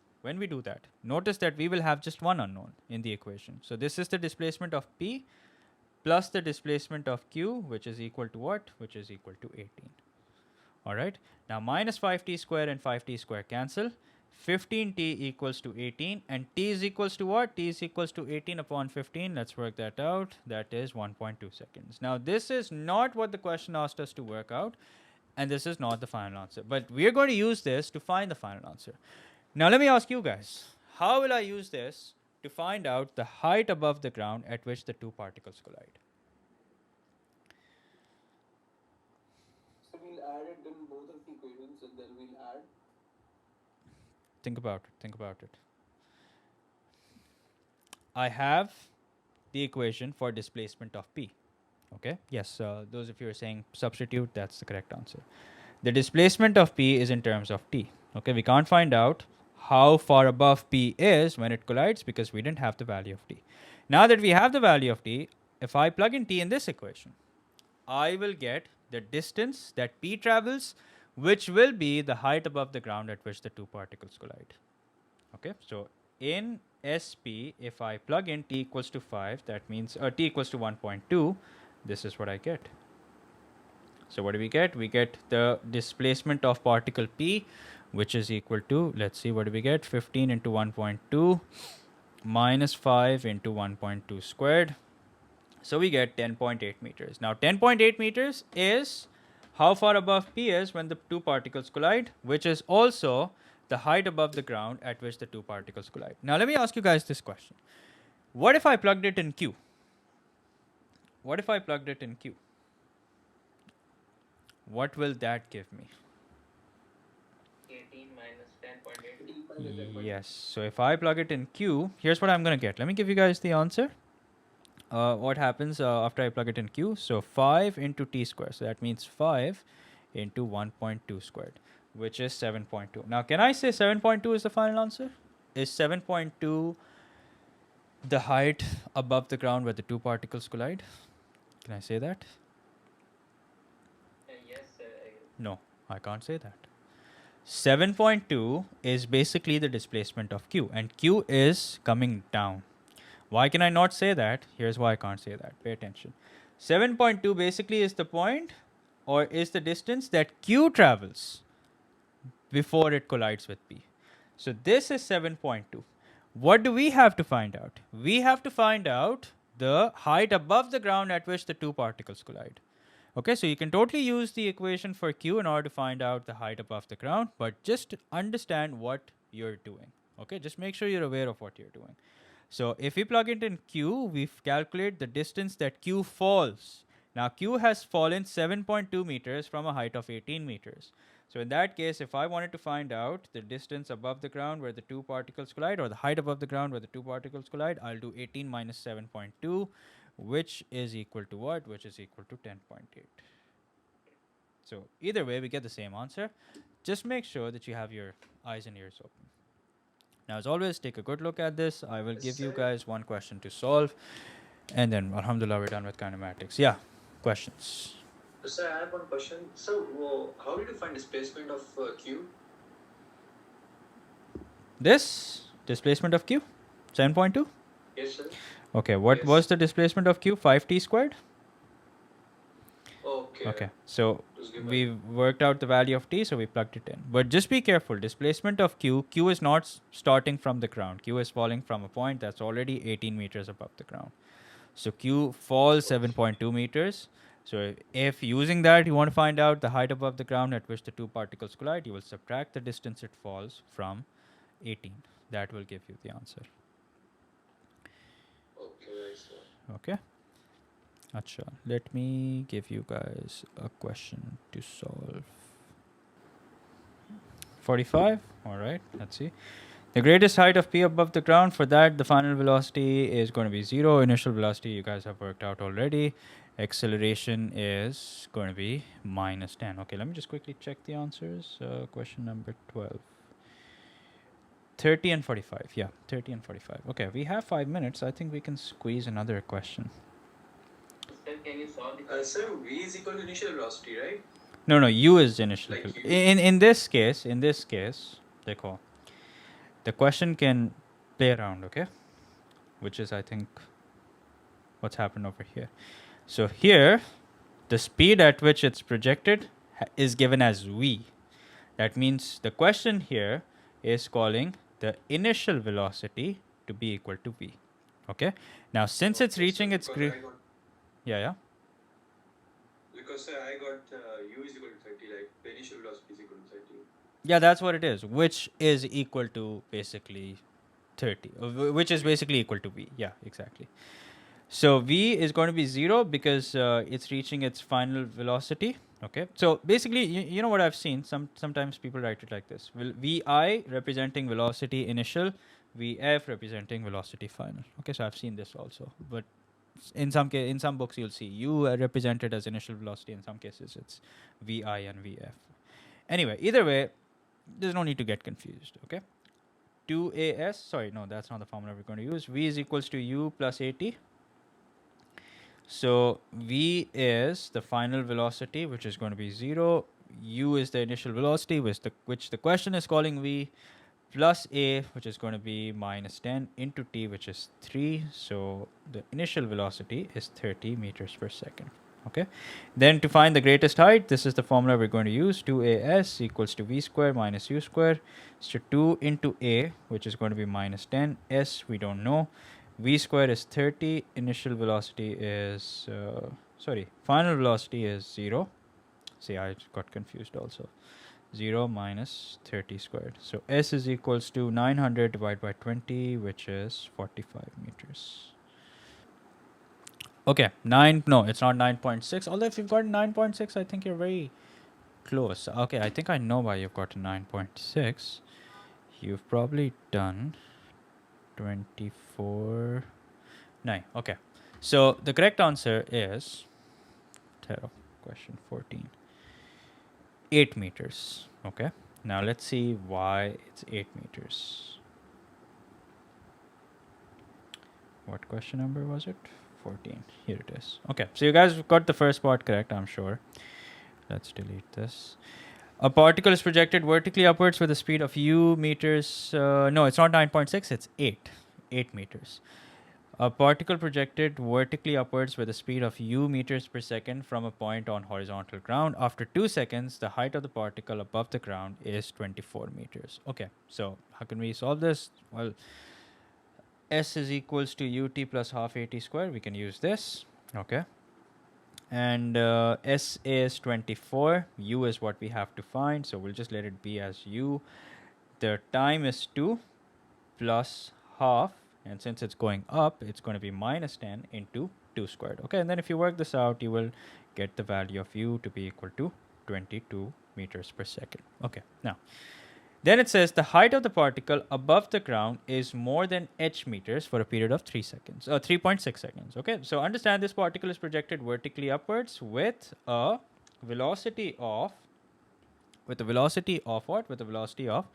notice that we will have just one unknown in the equation. So this is the displacement of p plus the displacement of q, which is equal to what? Which is equal to 18. All right, now minus 5t square and 5t square cancel. 15t equals to 18, and t is equals to what? T is equals to 18 upon 15. Let's work that out. That is 1.2 seconds. Now this is not what the question asked us to work out, and this is not the final answer. But we're going to use this to find the final answer. Now let me ask you guys, how will I use this to find out the height above the ground at which the two particles collide? So we'll add it in both of the equations and then we'll add. Think about it. I have the equation for displacement of p. Okay, yes, those of you are saying substitute, that's the correct answer. The displacement of p is in terms of t. Okay, we can't find out how far above p is when it collides because we didn't have the value of t. Now that we have the value of t, if I plug in t in this equation, I will get the distance that p travels, which will be the height above the ground at which the two particles collide. Okay, so in SP, if I plug in t equals to 5, that means t equals to 1.2, this is what I get. So what do we get? We get the displacement of particle p, which is equal to, let's see, what do we get? 15 into 1.2 minus 5 into 1.2 squared. So we get 10.8 meters. Now 10.8 meters is how far above p is when the two particles collide, which is also the height above the ground at which the two particles collide. Now let me ask you guys this question. What if I plugged it in q? What if I plugged it in q? What will that give me? 18 minus 10.8. Yes, so if I plug it in q, here's what I'm going to get. Let me give you guys the answer. What happens after I plug it in q? So 5 into t squared. So that means 5 into 1.2 squared, which is 7.2. Now, can I say 7.2 is the final answer? Is 7.2 the height above the ground where the two particles collide? Can I say that? Yes, sir. No, I can't say that. 7.2 is basically the displacement of q, and q is coming down. Why can I not say that? Here's why I can't say that. Pay attention. 7.2 basically is the point, or is the distance that q travels before it collides with p. So this is 7.2. What do we have to find out? We have to find out the height above the ground at which the two particles collide. Okay, so you can totally use the equation for q in order to find out the height above the ground, but just understand what you're doing. Okay, just make sure you're aware of what you're doing. So if we plug it in q, we calculate the distance that q falls. Now q has fallen 7.2 meters from a height of 18 meters. So in that case, if I wanted to find out the distance above the ground where the two particles collide, or the height above the ground where the two particles collide, I'll do 18 minus 7.2, which is equal to what? Which is equal to 10.8. So either way, we get the same answer. Just make sure that you have your eyes and ears open. Now, as always, take a good look at this. I will give you guys one question to solve. And then, alhamdulillah, we're done with kinematics. Yeah, questions? Sir, I have one question. So, how did you find displacement of q? This displacement of q, 7.2? Yes, sir. Okay, what Yes. was the displacement of q? 5t squared? Okay, so Just give we worked out the value of t, so we plugged it in. But just be careful, displacement of q is not starting from the ground. Q is falling from a point that's already 18 meters above the ground. So q falls 7.2 meters. So if using that you want to find out the height above the ground at which the two particles collide, you will subtract the distance it falls from 18. That will give you the answer. Okay. Acha, let me give you guys a question to solve. 45. All right, let's see. The greatest height of P above the ground, for that the final velocity is going to be 0. Initial velocity you guys have worked out already. Acceleration is going to be minus 10. Okay, let me just quickly check the answers. Question number 12. 30 and 45. Yeah, 30 and 45. Okay, we have 5 minutes. I think we can squeeze another question. Sir, can you solve the Sir, v is equal to initial velocity, right? No, u is initial. Like u. In this case, देखो, the question can play around, okay? Which is, I think, what's happened over here. So here, the speed at which it's projected is given as v. That means the question here is calling the initial velocity to be equal to v. Okay? Now, since it's reaching its... Yeah. Because I got u is equal to 30, like the initial velocity is equal to 30. Yeah, that's what it is, which is equal to basically 30, which is basically equal to v. Yeah, exactly. So v is going to be 0 because it's reaching its final velocity. Okay, so basically, you know what I've seen? Sometimes people write it like this: vi representing velocity initial, vf representing velocity final. Okay, so I've seen this also, but in some books you'll see u represented as initial velocity. In some cases, it's vi and vf. Anyway, either way, there's no need to get confused. Okay, 2as. Sorry, no, that's not the formula we're going to use. V is equals to u plus at. So v is the final velocity, which is going to be 0. U is the initial velocity, which the question is calling v, plus a, which is going to be minus 10, into t, which is 3. So the initial velocity is 30 meters per second. Okay. Then to find the greatest height, this is the formula we're going to use. 2as equals to v square minus u square. So 2 into a, which is going to be minus 10. S, we don't know. V square is 30. Initial velocity is... final velocity is 0. See, I got confused also. 0 minus 30 squared. So S is equals to 900 divided by 20, which is 45 meters. Okay, no, it's not 9.6. Although if you've got 9.6, I think you're very close. Okay, I think I know why you've got a 9.6. You've probably done 24... 9. Okay, so the correct answer is... question 14. 8 meters. Okay, now let's see why it's 8 meters. What question number was it? 14. Here it is. Okay, so you guys got the first part correct, I'm sure. Let's delete this. A particle is projected vertically upwards with a speed of u meters. No, it's not 9.6, it's 8. 8 meters. A particle projected vertically upwards with a speed of u meters per second from a point on horizontal ground. After 2 seconds, the height of the particle above the ground is 24 meters. Okay, so how can we solve this? Well, S is equals to ut plus half at square. We can use this. Okay. And S is 24. U is what we have to find. So we'll just let it be as u. The time is 2 plus half. And since it's going up, it's going to be minus 10 into 2 squared. Okay, and then if you work this out, you will get the value of u to be equal to 22 meters per second. Okay, now, then it says the height of the particle above the ground is more than h meters for a period of 3.6 seconds. Okay, so understand this particle is projected vertically upwards with a velocity of, what? With a velocity of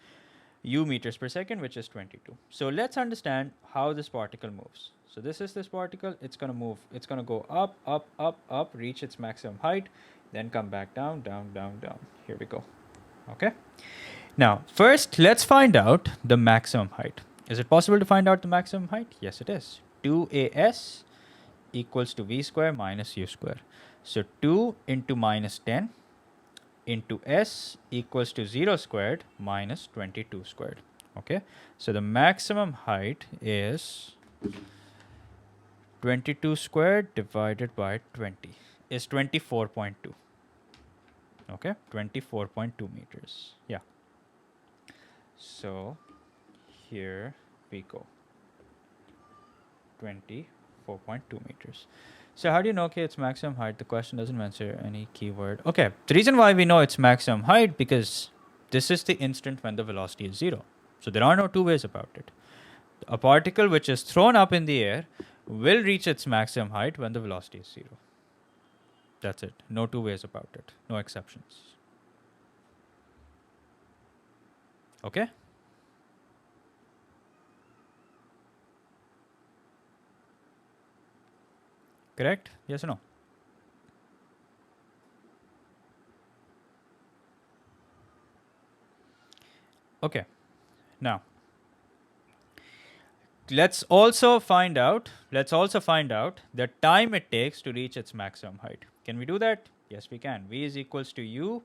u meters per second, which is 22. So let's understand how this particle moves. So this is this particle. It's going to move. It's going to go up, up, up, up, reach its maximum height, then come back down, down, down, down. Here we go. Okay. Now, first, let's find out the maximum height. Is it possible to find out the maximum height? Yes, it is. 2as equals to v square minus u square. So 2 into minus 10 into s equals to 0 squared minus 22 squared. Okay, so the maximum height is 22 squared divided by 20 is 24.2. Okay, 24.2 meters. Yeah. So here we go. 24.2 meters. So how do you know, okay, it's maximum height? The question doesn't mention any keyword. Okay, the reason why we know it's maximum height because this is the instant when the velocity is 0. So there are no two ways about it. A particle which is thrown up in the air will reach its maximum height when the velocity is 0. That's it. No two ways about it. No exceptions. Okay? Correct? Yes or no? Okay. Now, let's also find out the time it takes to reach its maximum height. Can we do that? Yes, we can. V is equals to u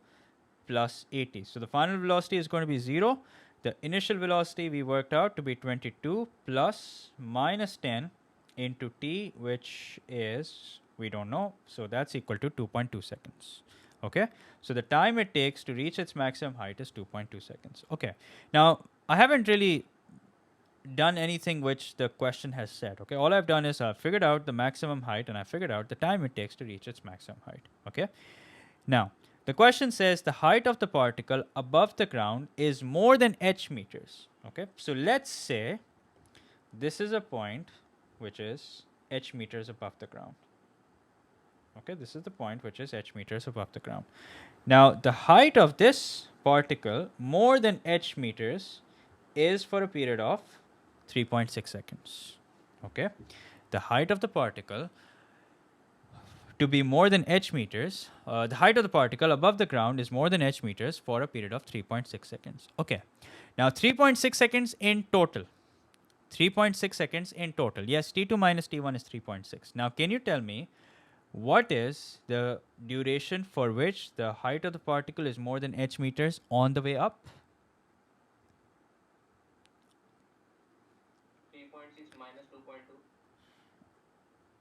plus 80. So the final velocity is going to be 0. The initial velocity we worked out to be 22 plus minus 10 into t, which is, we don't know. So that's equal to 2.2 seconds. Okay. So the time it takes to reach its maximum height is 2.2 seconds. Okay. Now, I haven't really done anything which the question has said. Okay. All I've done is I've figured out the maximum height and I figured out the time it takes to reach its maximum height. Okay. Now, the question says the height of the particle above the ground is more than h meters. Okay, so let's say this is a point which is h meters above the ground. Okay, this is the point which is h meters above the ground. Now, the height of this particle more than h meters is for a period of 3.6 seconds. Okay, the height of the particle to be more than h meters, the height of the particle above the ground is more than h meters for a period of 3.6 seconds. Okay, now 3.6 seconds in total. 3.6 seconds in total. Yes, t2 minus t1 is 3.6. Now, can you tell me what is the duration for which the height of the particle is more than h meters on the way up? 3.6 minus 2.2.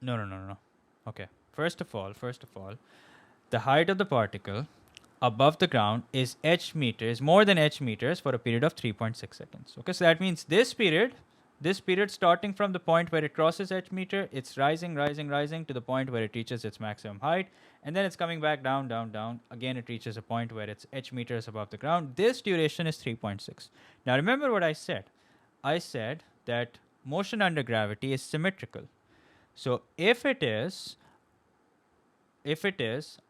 No. Okay. First of all, the height of the particle above the ground is h meters, more than h meters for a period of 3.6 seconds. Okay, so that means this period starting from the point where it crosses h meter, it's rising to the point where it reaches its maximum height, and then it's coming back down. Again, it reaches a point where it's h meters above the ground. This duration is 3.6. Now, remember what I said. I said that motion under gravity is symmetrical. So if it is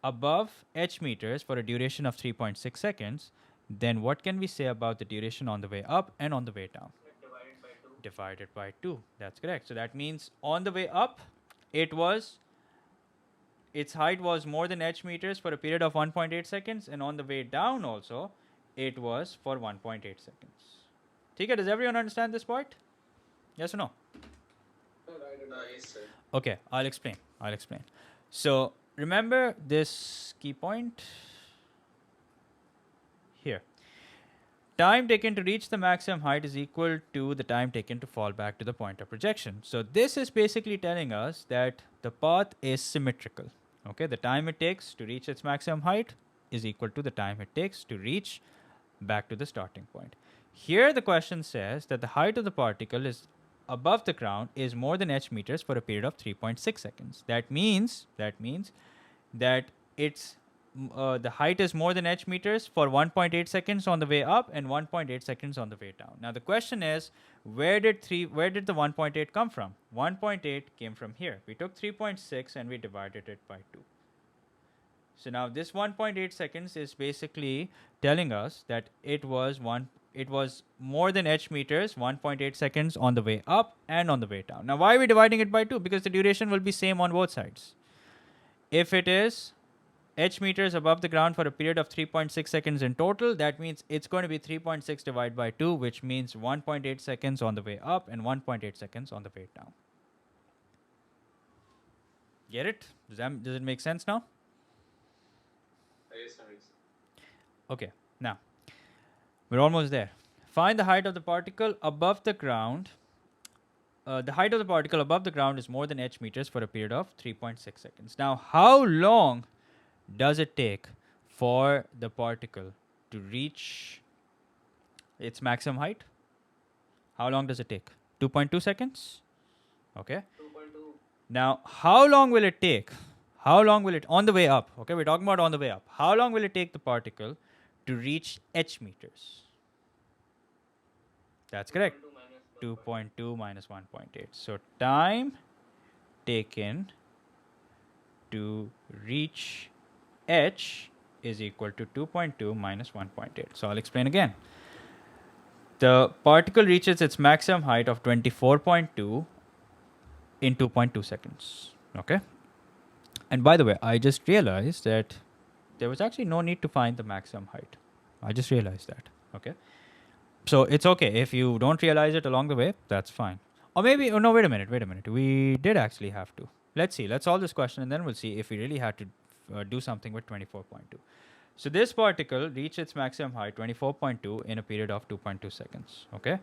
above h meters for a duration of 3.6 seconds, then what can we say about the duration on the way up and on the way down? Divided by 2. Divided by 2. That's correct. So that means on the way up, its height was more than h meters for a period of 1.8 seconds, and on the way down also, it was for 1.8 seconds. Okay, does everyone understand this part? Yes or no? Yes, sir. Okay, I'll explain. So remember this key point here. Time taken to reach the maximum height is equal to the time taken to fall back to the point of projection. So this is basically telling us that the path is symmetrical. Okay, the time it takes to reach its maximum height is equal to the time it takes to reach back to the starting point. Here the question says that the height of the particle is above the ground is more than h meters for a period of 3.6 seconds. That means that it's the height is more than h meters for 1.8 seconds on the way up and 1.8 seconds on the way down. Now the question is, where did the 1.8 come from? 1.8 came from here. We took 3.6 and we divided it by 2. So now this 1.8 seconds is basically telling us that it was more than h meters, 1.8 seconds on the way up and on the way down. Now, why are we dividing it by 2? Because the duration will be same on both sides. If it is h meters above the ground for a period of 3.6 seconds in total, that means it's going to be 3.6 divided by 2, which means 1.8 seconds on the way up and 1.8 seconds on the way down. Get it? Does it make sense now? Yes, that makes sense. Okay, now we're almost there. Find the height of the particle above the ground. The height of the particle above the ground is more than h meters for a period of 3.6 seconds. Now, how long does it take for the particle to reach its maximum height? How long does it take? 2.2 seconds? Okay. 2.2. Now, how long will it take? How long will it, on the way up? Okay, we're talking about on the way up. How long will it take the particle to reach h meters? That's correct. 2.2 minus 1.8. So, time taken to reach h is equal to 2.2 minus 1.8. So, I'll explain again. The particle reaches its maximum height of 24.2 in 2.2 seconds. Okay. And by the way, I just realized that there was actually no need to find the maximum height. I just realized that. Okay. So it's okay. If you don't realize it along the way, that's fine. Or maybe, oh no, wait a minute. We did actually have to. Let's see. Let's solve this question and then we'll see if we really had to do something with 24.2. So this particle reached its maximum height, 24.2, in a period of 2.2 seconds. Okay.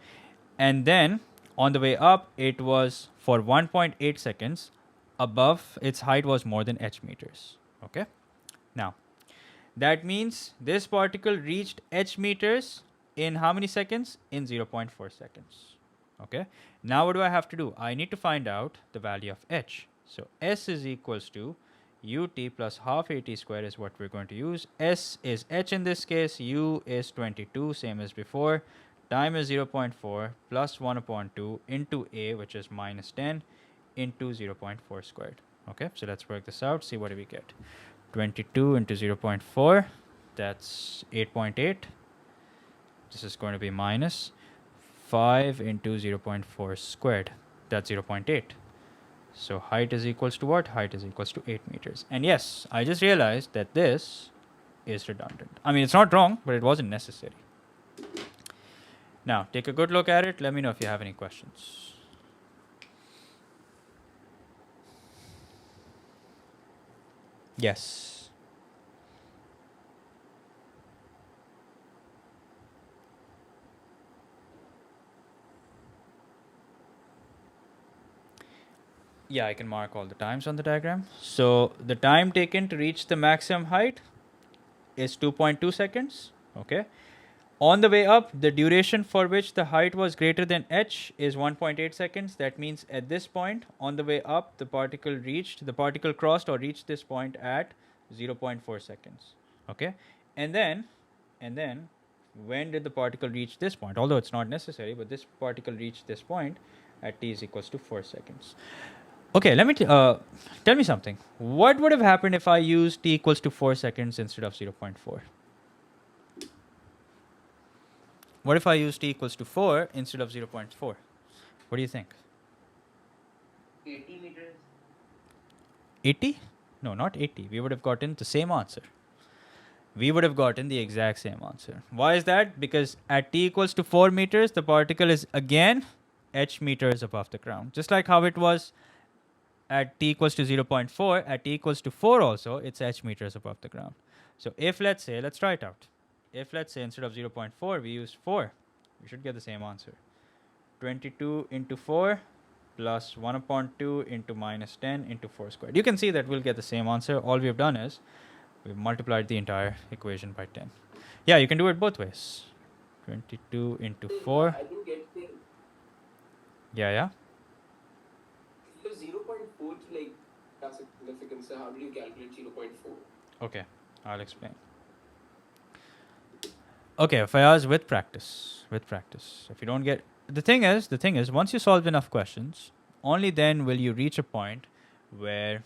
And then on the way up, it was for 1.8 seconds above its height was more than h meters. Okay. Now, that means this particle reached h meters in how many seconds? In 0.4 seconds. Okay. Now what do I have to do? I need to find out the value of h. So s is equals to ut plus half at square is what we're going to use. S is h in this case. U is 22, same as before. Time is 0.4 plus 1 upon 2 into a, which is minus 10, into 0.4 squared. Okay, so let's work this out. See what do we get. 22 into 0.4, that's 8.8. This is going to be minus 5 into 0.4 squared. That's 0.8. So height is equals to what? Height is equals to 8 meters. And yes, I just realized that this is redundant. I mean, it's not wrong, but it wasn't necessary. Now, take a good look at it. Let me know if you have any questions. Yes. Yeah, I can mark all the times on the diagram. So the time taken to reach the maximum height is 2.2 seconds. Okay. On the way up, the duration for which the height was greater than h is 1.8 seconds. That means at this point, on the way up, the particle crossed or reached this point at 0.4 seconds. Okay. And then, when did the particle reach this point? Although it's not necessary, but this particle reached this point at t is equals to 4 seconds. Okay, let me tell me something. What would have happened if I used t equals to 4 seconds instead of 0.4? What if I use t equals to 4 instead of 0.4? What do you think? 80 meters. 80? No, not 80. We would have gotten the same answer. We would have gotten the exact same answer. Why is that? Because at t equals to 4 meters, the particle is again h meters above the ground. Just like how it was at t equals to 0.4, at t equals to 4 also, it's h meters above the ground. So if, let's say, let's try it out. If, let's say, instead of 0.4, we use 4, we should get the same answer. 22 into 4 plus 1 upon 2 into minus 10 into 4 squared. You can see that we'll get the same answer. All we've done is we've multiplied the entire equation by 10. Yeah, you can do it both ways. 22 into 4. I didn't get the Yeah. 0.4 to like has significance. So how do you calculate 0.4? Okay, I'll explain. Okay, Fayaz, with practice. If you don't get the thing is, once you solve enough questions, only then will you reach a point where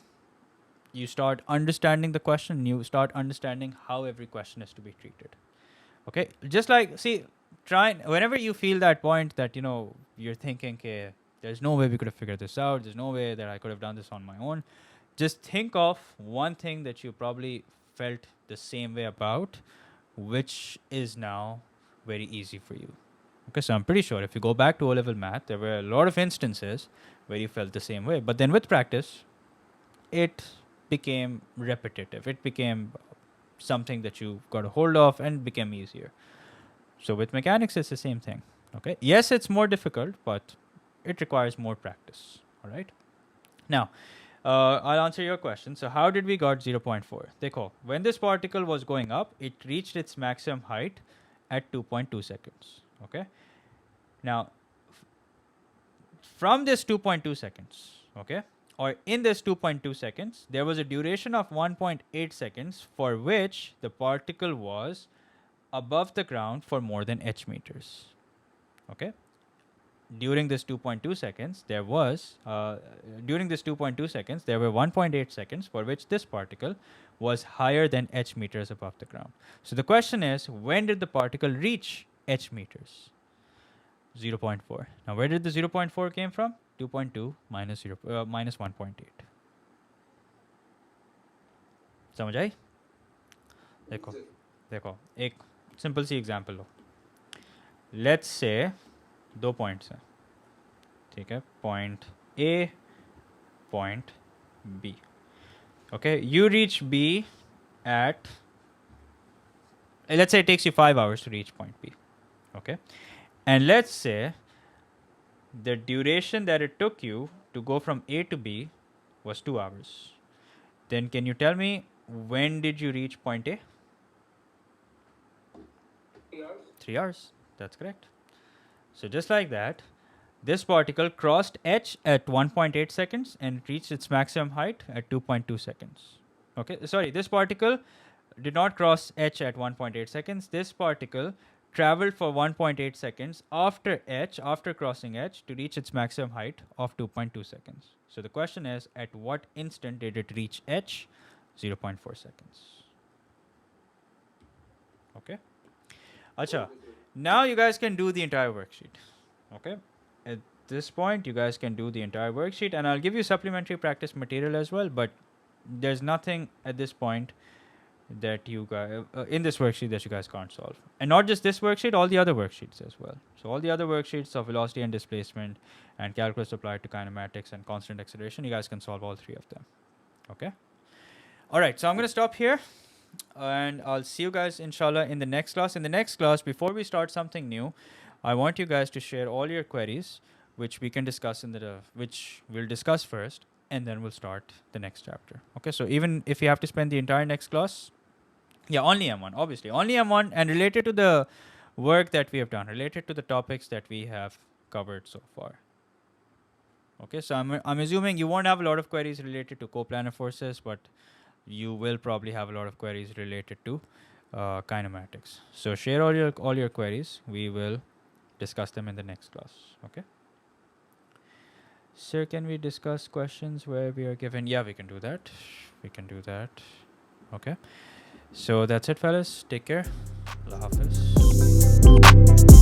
you start understanding the question, you start understanding how every question is to be treated. Okay, just like, see, whenever you feel that point that, you're thinking, okay, there's no way we could have figured this out, there's no way that I could have done this on my own, just think of one thing that you probably felt the same way about, which is now very easy for you. Okay, so I'm pretty sure if you go back to O-level math, there were a lot of instances where you felt the same way. But then with practice, it became repetitive. It became something that you got a hold of and became easier. So with mechanics, it's the same thing. Okay. Yes, it's more difficult, but it requires more practice. All right. Now, I'll answer your question. So how did we got 0.4? Dekho, when this particle was going up, it reached its maximum height at 2.2 seconds. Okay. Now, from this 2.2 seconds, okay, or in this 2.2 seconds, there was a duration of 1.8 seconds for which the particle was above the ground for more than h meters. Okay. During this 2.2 seconds, there was during this 2.2 seconds, there were 1.8 seconds for which this particle was higher than h meters above the ground. So the question is, when did the particle reach h meters? 0.4. Now, where did the 0.4 came from? 2.2 minus 1.8. समझ आई? देखो देखो एक simple सी example लो. Let's say 2 points हैं, ठीक है, point A, point B. Okay, you reach B at, let's say it takes you 5 hours to reach point B. Okay, and let's say the duration that it took you to go from A to B was 2 hours. Then can you tell me when did you reach point A? 3 hours. 3 hours. That's correct. So just like that, this particle crossed h at 1.8 seconds and reached its maximum height at 2.2 seconds. Okay, sorry, this particle did not cross h at 1.8 seconds. This particle traveled for 1.8 seconds after crossing h to reach its maximum height of 2.2 seconds. So the question is, at what instant did it reach h? 0.4 seconds. Okay. Acha. Now you guys can do the entire worksheet. Okay. At this point, you guys can do the entire worksheet, and I'll give you supplementary practice material as well, but there's nothing at this point that you guys in this worksheet that you guys can't solve. And not just this worksheet, all the other worksheets as well. So all the other worksheets of velocity and displacement and calculus applied to kinematics and constant acceleration, you guys can solve all three of them. Okay. All right. So I'm going to stop here, and I'll see you guys inshallah in the next class. In the next class, before we start something new, I want you guys to share all your queries, which we can discuss which we'll discuss first, and then we'll start the next chapter. Okay. So even if you have to spend the entire next class, yeah, only M1, obviously. Only M1 and related to the work that we have done, related to the topics that we have covered so far. Okay, so I'm assuming you won't have a lot of queries related to coplanar forces, but you will probably have a lot of queries related to kinematics. So share all your queries. We will discuss them in the next class. Okay. Sir, can we discuss questions where we are given? Yeah, we can do that. We can do that. Okay. So that's it, fellas. Take care. Allah Hafiz.